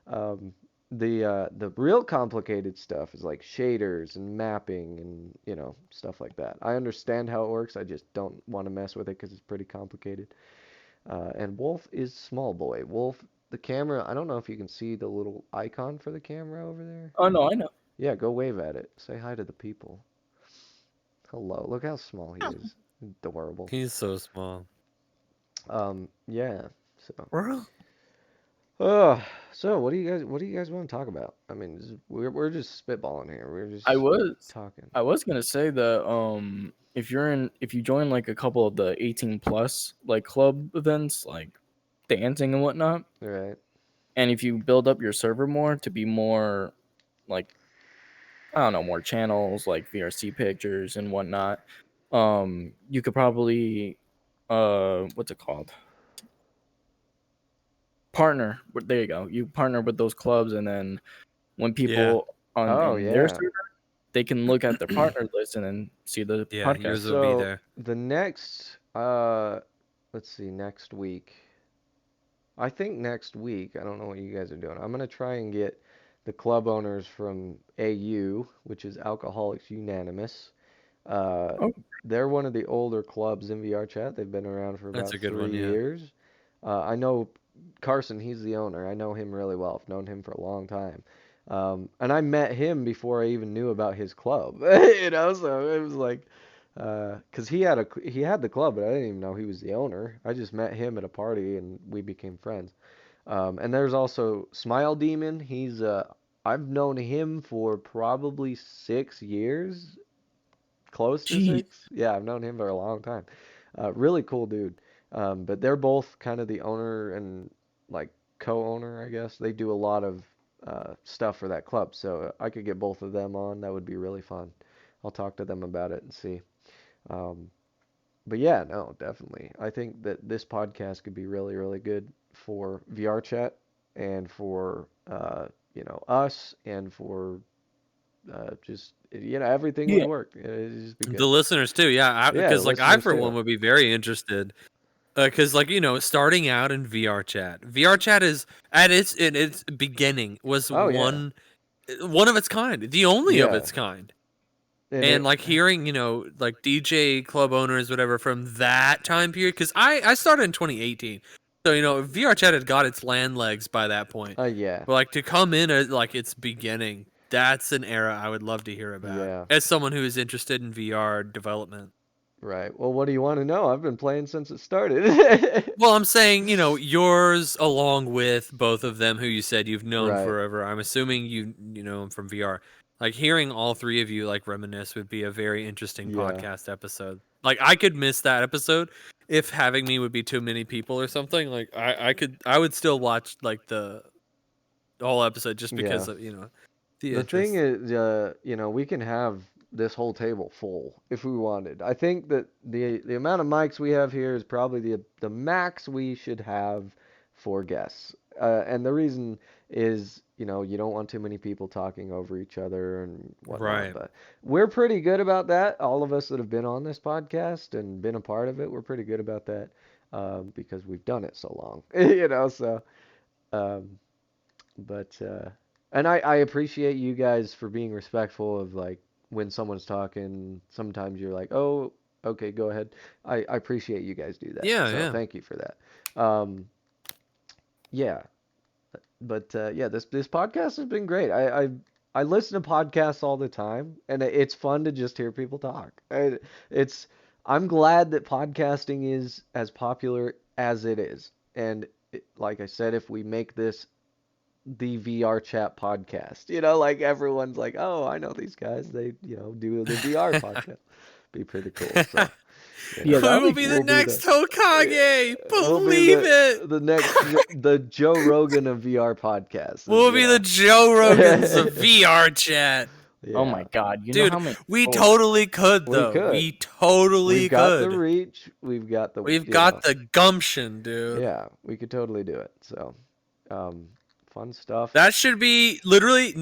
um, the real complicated stuff is like shaders and mapping and stuff like that. I understand how it works. I just don't want to mess with it because it's pretty complicated. And Wolf is small boy. Wolf, the camera, I don't know if you can see the little icon for the camera over there. Oh no, I know. Yeah, go wave at it. Say hi to the people. Hello. Look how small he is. Adorable. He's so small. Yeah. So, Bro. uh, so what do you guys want to talk about? I mean, we're just spitballing here. We're I just was talking. I was gonna say that if you join like a couple of the 18 plus like club events like dancing and whatnot, All right. and if you build up your server more to be more like I don't know, more channels like VRC pictures and whatnot, you could probably what's it called? There you go. You partner with those clubs, and then when Yeah. people on Oh in their yeah. server, they can look at their partner list and then see the Yeah, yours podcast. will be So there. the next let's see, next week. I think next week, I don't know what you guys are doing. I'm gonna try and get the club owners from AU, which is Alcoholics Unanimous. Uh, Oh, they're one of the older clubs in VR chat. They've been around for That's about a good one, three yeah. years. I know Carson, he's the owner. I know him really well. I've known him for a long time. And I met him before I even knew about his club. So it was like, cause he had the club, but I didn't even know he was the owner. I just met him at a party and we became friends. And there's also Smile Demon. I've known him for probably 6 years, close to geez. 6. Yeah, I've known him for a long time. Really cool dude. But they're both kind of the owner and like co-owner, I guess. They do a lot of stuff for that club, so I could get both of them on. That would be really fun. I'll talk to them about it and see. Um, but yeah, no, definitely. I think that this podcast could be really, really good for VR chat and for us and for just everything would Yeah. work. It'd just be The good. listeners too, yeah, Yeah, the because like I listeners for one too. would be very interested. Because like starting out in VR chat is at its beginning was Oh yeah, one of its kind, the only of yeah, its kind. and And it. like hearing like DJ club owners whatever from that time period, because I started in 2018, so VR chat had got its land legs by that point. Yeah, But like to come in at like its beginning, that's an era I would love to hear about yeah. as someone who is interested in VR development. Right. Well, what do you want to know? I've been playing since it started. Well, I'm saying, yours along with both of them who you said you've known Right. forever. I'm assuming you know them from VR. Like hearing all three of you like reminisce would be a very interesting Yeah. podcast episode. Like I could miss that episode if having me would be too many people or something. Like I would still watch like the whole episode just Yeah. because of, the The thing interest. is, we can have this whole table full if we wanted. I think that the amount of mics we have here is probably the max we should have for guests. And the reason is, you don't want too many people talking over each other and whatnot. Right. But we're pretty good about that. All of us that have been on this podcast and been a part of it, we're pretty good about that because we've done it so long. So. Um, but and I appreciate you guys for being respectful of like when someone's talking, sometimes you're like, "Oh, okay, go ahead." I appreciate you guys do that. Yeah, So yeah. thank you for that. Yeah. But yeah, this podcast has been great. I listen to podcasts all the time, and it's fun to just hear people talk. It's I'm glad that podcasting is as popular as it is. And like I said, if we make this the VR chat podcast. Like everyone's like, oh, I know these guys. They, do the VR podcast. Be pretty cool. So, Yeah, We that'd will be be cool. the we'll be next Hokage. we'll be Believe it. the next the Joe Rogan of VR podcasts. We'll be the Joe Rogans of VR chat. Oh my Yeah, God! You know Dude, how many? we Oh, totally could we though. could. We totally We've got the could. reach. We've got the We've got the gumption, dude. yeah. We could totally do it. So, fun stuff. That should be literally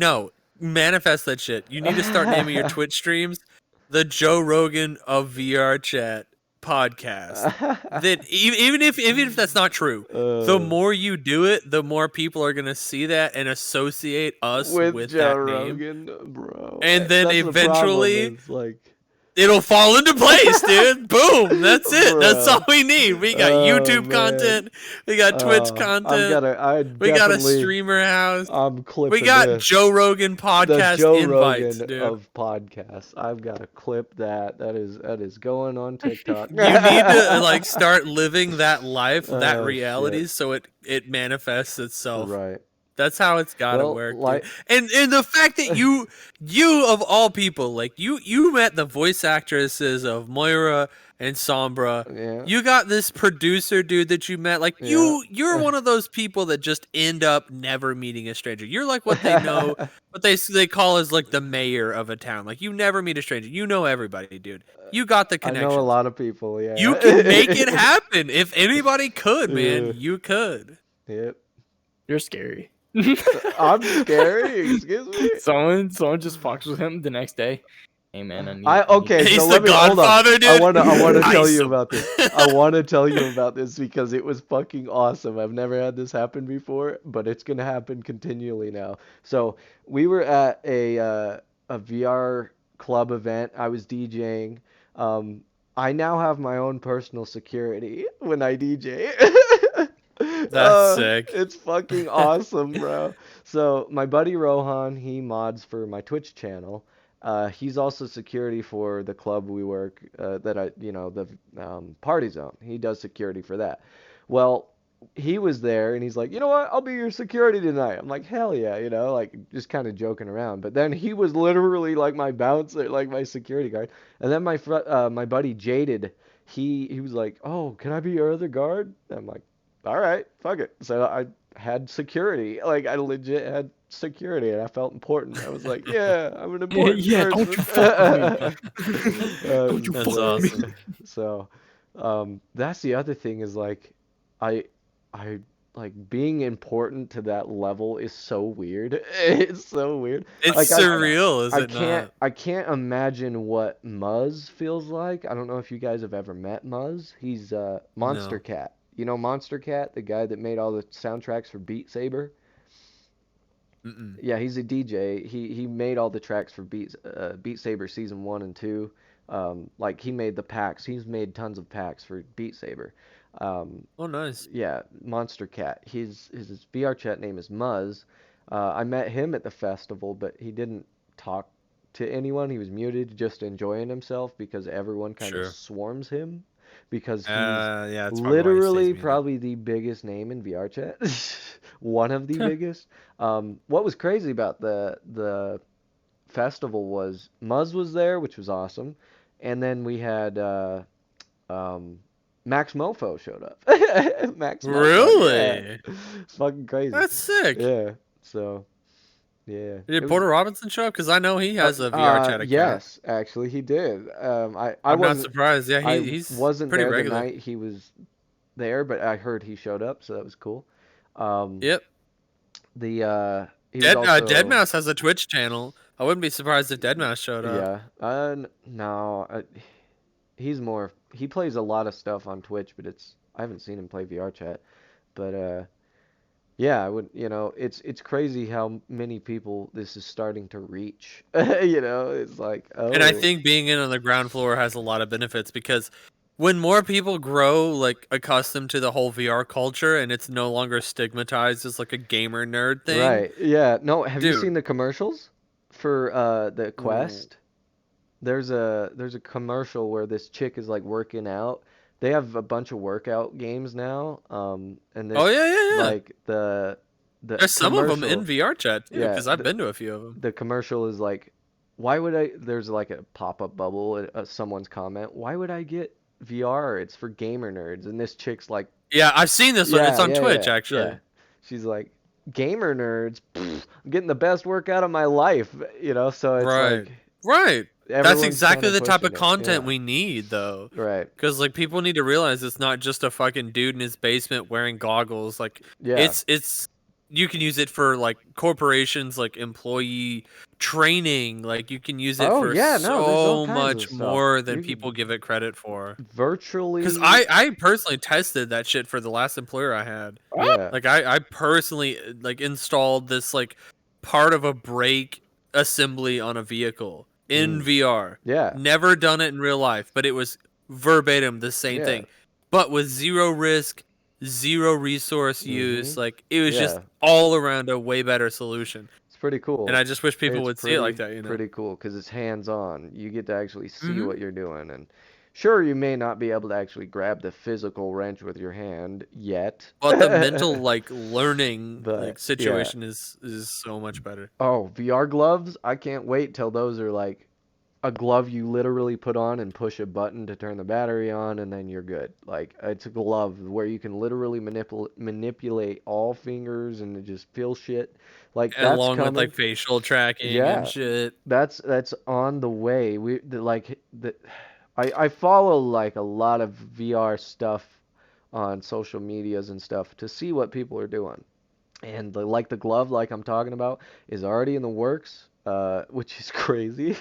manifest that shit. You need to start naming your Twitch streams the Joe Rogan of VR chat podcast. That even if that's not true, the more you do it, the more people are gonna see that and associate us with Joe that name. Rogan, bro. And then That's the problem, eventually it's like. it'll fall into place, dude. Boom. That's it. That's Bro. all we need. We got Oh, YouTube man. content. We got Twitch content. We got a streamer house. I'm clipping We got this. Joe Rogan The podcast Joe invites, Rogan dude. of podcasts. I've got to clip that. That is going on TikTok. You need to like start living that life, that Oh, reality, shit. so it manifests itself. Right. That's how it's gotta Well, work. like- Dude. And the fact that you of all people, like you met the voice actresses of Moira and Sombra. Yeah. You got this producer dude that you met. Like you're one of those people that just end up never meeting a stranger. You're like what they know, what they call as like the mayor of a town. Like you never meet a stranger. You know everybody, dude. You got the I connection. know a lot of people, yeah. You can make it happen. If anybody could, man, Yeah. you could. Yep. you're scary. I'm scary. Excuse me. Someone just fucks with him the next day. Hey man, I need. Okay, He's so the let me hold on. Godfather, dude. I want to tell Ice you him. about this. I want to tell you about this because it was fucking awesome. I've never had this happen before, but it's gonna happen continually now. So we were at a VR club event. I was DJing. I now have my own personal security when I DJ. That's sick. It's fucking awesome, bro. So my buddy Rohan, he mods for my Twitch channel. He's also security for the club we work, the party zone. He does security for that. Well, he was there and he's like, you know what? I'll be your security tonight. I'm like, hell yeah, like just kind of joking around. But then he was literally like my bouncer, like my security guard. And then my buddy Jaded, he was like, oh, can I be your other guard? I'm like, all right, fuck it. So I had security. Like I legit had security, and I felt important. I was like, yeah, I'm an important Yeah, person. don't you fuck with me. Don't you That's fuck so, with me. awesome. so, that's the other thing is like, I like being important to that level is so weird. It's so weird. It's Like I surreal, is I it can't not? I can't imagine what Muzz feels like. I don't know if you guys have ever met Muzz. He's Monster No. Cat. You know Monster Cat, the guy that made all the soundtracks for Beat Saber? Mm-mm. Yeah, he's a DJ. He made all the tracks for Beat Saber season 1 and 2. Like he made the packs. He's made tons of packs for Beat Saber. Um, Oh, nice. yeah, Monster Cat. His VR chat name is Muzz. I met him at the festival, but he didn't talk to anyone. He was muted, just enjoying himself because everyone kind of Sure. swarms him because he's Yeah, that's probably why he stays literally muted. probably the biggest name in VR chat. One of the biggest. What was crazy about the festival was Muzz was there, which was awesome, and then we had um, Max Mofo showed up. Max Mofo, yeah. Really? It's fucking crazy. That's sick. Yeah. So, yeah. It Did was Porter Robinson show up? Because I know he has a VR chat account. yes, actually he did. I I'm not wasn't surprised. Yeah, I he's wasn't pretty there the regular. night he was there, but I heard he showed up, so that was cool. Um Yep. he was also Deadmau5 has a Twitch channel. I wouldn't be surprised if Deadmau5 showed up. yeah. No, he plays a lot of stuff on Twitch, but I haven't seen him play VR chat. But yeah, I would, it's crazy how many people this is starting to reach. It's like, And I oh, think being in on the ground floor has a lot of benefits because when more people grow like accustomed to the whole VR culture and it's no longer stigmatized as like a gamer nerd thing, right. Yeah. No, have you dude. seen the commercials for the w- Quest? There's a commercial where this chick is like working out. They have a bunch of workout games now. And Oh it's yeah, yeah, yeah. like the There's some of them in commercial, VR chat too yeah, because I've been to a few of them. the commercial is like, why would I? There's like a pop-up bubble, someone's comment. Why would I get VR? It's for gamer nerds. And this chick's like, Yeah, I've seen this one. It's yeah, on yeah, Twitch yeah, yeah. actually. She's like, gamer nerds. Pfft, I'm getting the best workout of my life. So it's Right. like Right. That's everyone's kind exactly of the type pushing of it. content Yeah, we need though. right. Cuz like people need to realize it's not just a fucking dude in his basement wearing goggles. Like Yeah. it's you can use it for like corporations like employee training. Like you can use it Oh for yeah, no, there's all so kinds of much stuff. more than You could people give it credit for. Cuz virtually, I personally tested that shit for the last employer I had. yeah. Like I personally like installed this like part of a brake assembly on a vehicle in Mm, VR. yeah. Never done it in real life, but it was verbatim the same Yeah. thing. But with zero risk, zero resource use, Mhm. like it was just Yeah. all around a way better solution. It's pretty And cool. I just wish people It's would see it like that, you know. pretty cool because it's hands-on. You get to actually see Mhm. what you're doing, and sure, you may not be able to actually grab the physical wrench with your hand yet. But the mental like learning like But yeah. situation is so much better. Oh, VR gloves? I can't wait till those are like a glove you literally put on and push a button to turn the battery on and then you're good. Like it's a glove where you can literally manipulate all fingers and it just feel shit. Like that's Along with like coming. facial tracking and Yeah, shit. that's on the way. I follow like a lot of VR stuff on social medias and stuff to see what people are doing. And the glove like I'm talking about is already in the works, which is crazy.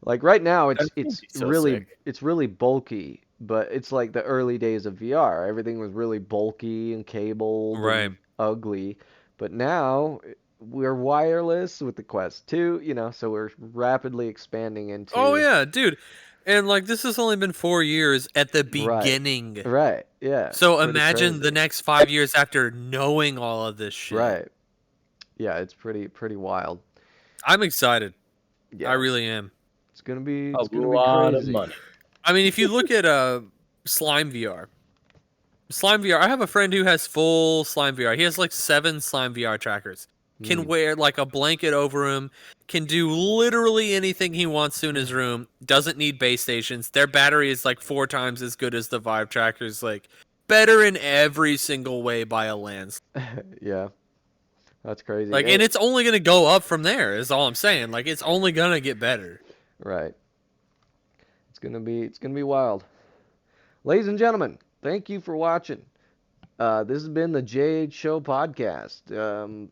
Like right now That's it's gonna it's be so really sick. it's really bulky, but it's like the early days of VR. Everything was really bulky and cabled Right. and ugly. But now we're wireless with the Quest 2, so we're rapidly expanding Oh into yeah, dude. And like this has only been 4 years at the right. beginning. Right. Yeah, it's So pretty imagine the crazy. next 5 years after knowing all of this shit. Right. Yeah, it's pretty wild. I'm excited. I Yeah. really am. It's gonna be A it's gonna be lot of crazy. money. I mean, if you look at Slime VR. Slime VR, I have a friend who has full Slime VR. He has like 7 Slime VR trackers. Can Hmm. wear like a blanket over him, can do literally anything he wants to in his room, doesn't need base stations. Their battery is like 4 times as good as the Vive trackers, like better in every single way by a landslide. Yeah, that's crazy. Like, and it's only gonna go up from there, is all I'm saying. Like, it's only gonna get better. Right. It's gonna be wild. Ladies and gentlemen, thank you for watching. This has been the JH Show podcast.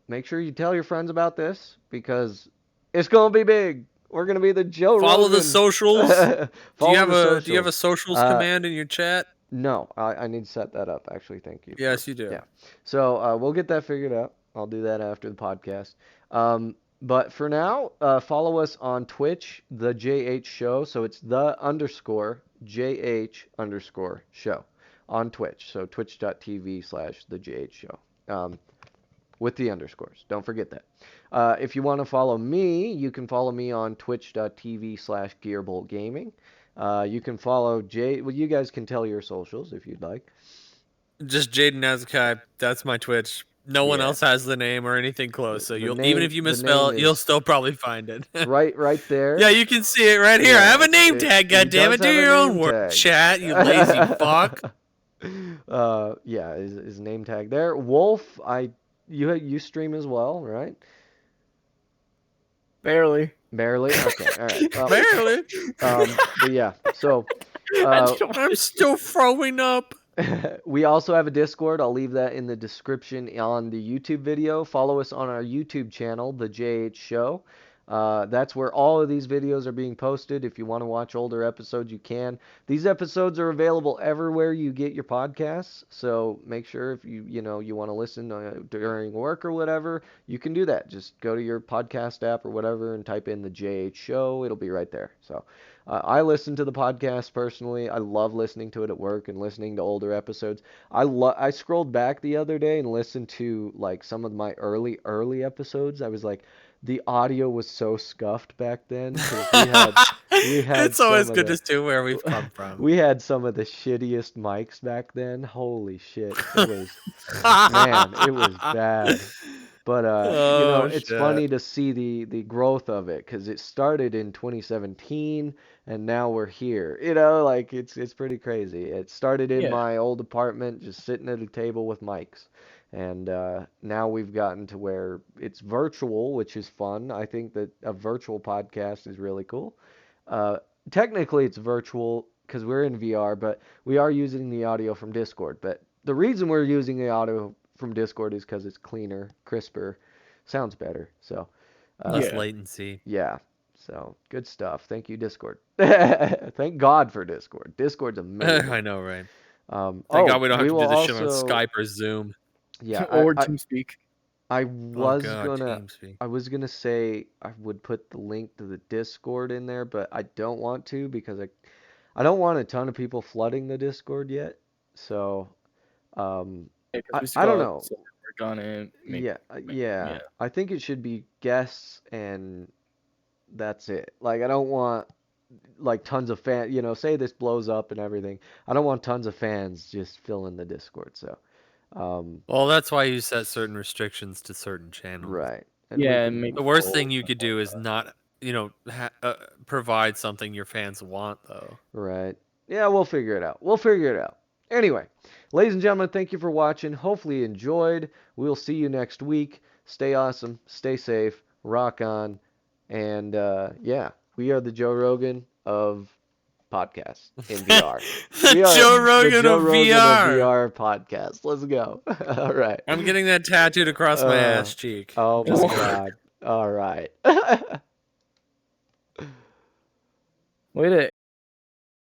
Make sure you tell your friends about this because it's gonna be big. We're gonna be the Joe Follow the Rogan. socials. Do you Follow have the a socials. socials command in your chat? No, I need to set that up. Actually, thank you. Yes, you do. Yeah. So we'll get that figured out. I'll do that after the podcast. But for now, follow us on Twitch, the JH Show. So it's the underscore JH underscore show on Twitch. So twitch.tv/the JH Show. With the underscores. Don't forget that. If you want to follow me, you can follow me on twitch.tv/gearboltgaming. You can follow Jay. Well, you guys can tell your socials if you'd like. Just Jaden Azakai. That's my Twitch. No one Yeah. else has the name or anything close. So The you'll name- even if you the misspell name it, you'll is- still probably find it. It's right there. Yeah, you can see it right here. I have a name tag. He God damn does it! Do have a your own name work, tag. chat. You lazy fuck. Yeah, his name tag there. Wolf, you stream as well, right? Barely. Barely. Okay. All right. Well, Barely. but yeah. So. I'm still throwing up. We also have a Discord. I'll leave that in the description on the YouTube video. Follow us on our YouTube channel, The JH Show. That's where all of these videos are being posted. If you want to watch older episodes, you can. These episodes are available everywhere you get your podcasts. So make sure if you want to listen during work or whatever, you can do that. Just go to your podcast app or whatever and type in The JH Show. It'll be right there. So. I listen to the podcast personally. I love listening to it at work and listening to older episodes. I scrolled back the other day and listened to like some of my early episodes. I was like, the audio was so scuffed back then. 'Cause we had It's always some of good the- to see where we've come from. We had some of the shittiest mics back then. Holy shit. It was bad. But it's funny to see the growth of it because it started in 2017 and now we're here. Like it's pretty crazy. It started in my old apartment, just sitting at a table with mics, and now we've gotten to where it's virtual, which is fun. I think that a virtual podcast is really cool. Technically, it's virtual because we're in VR, but we are using the audio from Discord. But the reason we're using the audio from Discord is because it's cleaner, crisper, sounds better. So less latency. Yeah. So good stuff. Thank you, Discord. Thank God for Discord. Discord's amazing. I know, right? Thank God we don't have to will do this shit on also- Skype or Zoom. Yeah. Or TeamSpeak. I Oh was God, gonna TeamSpeak. I was gonna say I would put the link to the Discord in there, but I don't want to because I don't want a ton of people flooding the Discord yet. So I don't know. Work on it. Yeah. I think it should be guests and that's it. Like I don't want like tons of fans, say this blows up and everything. I don't want tons of fans just filling the Discord. So Well, that's why you set certain restrictions to certain channels. right. And The worst thing you could do is not, provide something your fans want, though. Right. Yeah, we'll figure it out. Anyway, ladies and gentlemen, thank you for watching. Hopefully you enjoyed. We'll see you next week. Stay awesome. Stay safe. Rock on. And we are the Joe Rogan of podcasts in VR. We are Joe Rogan the Joe of Rogan VR. of VR podcast. Let's go. All right. I'm getting that tattooed across my ass cheek. Oh Just my kidding. God. All right. Wait a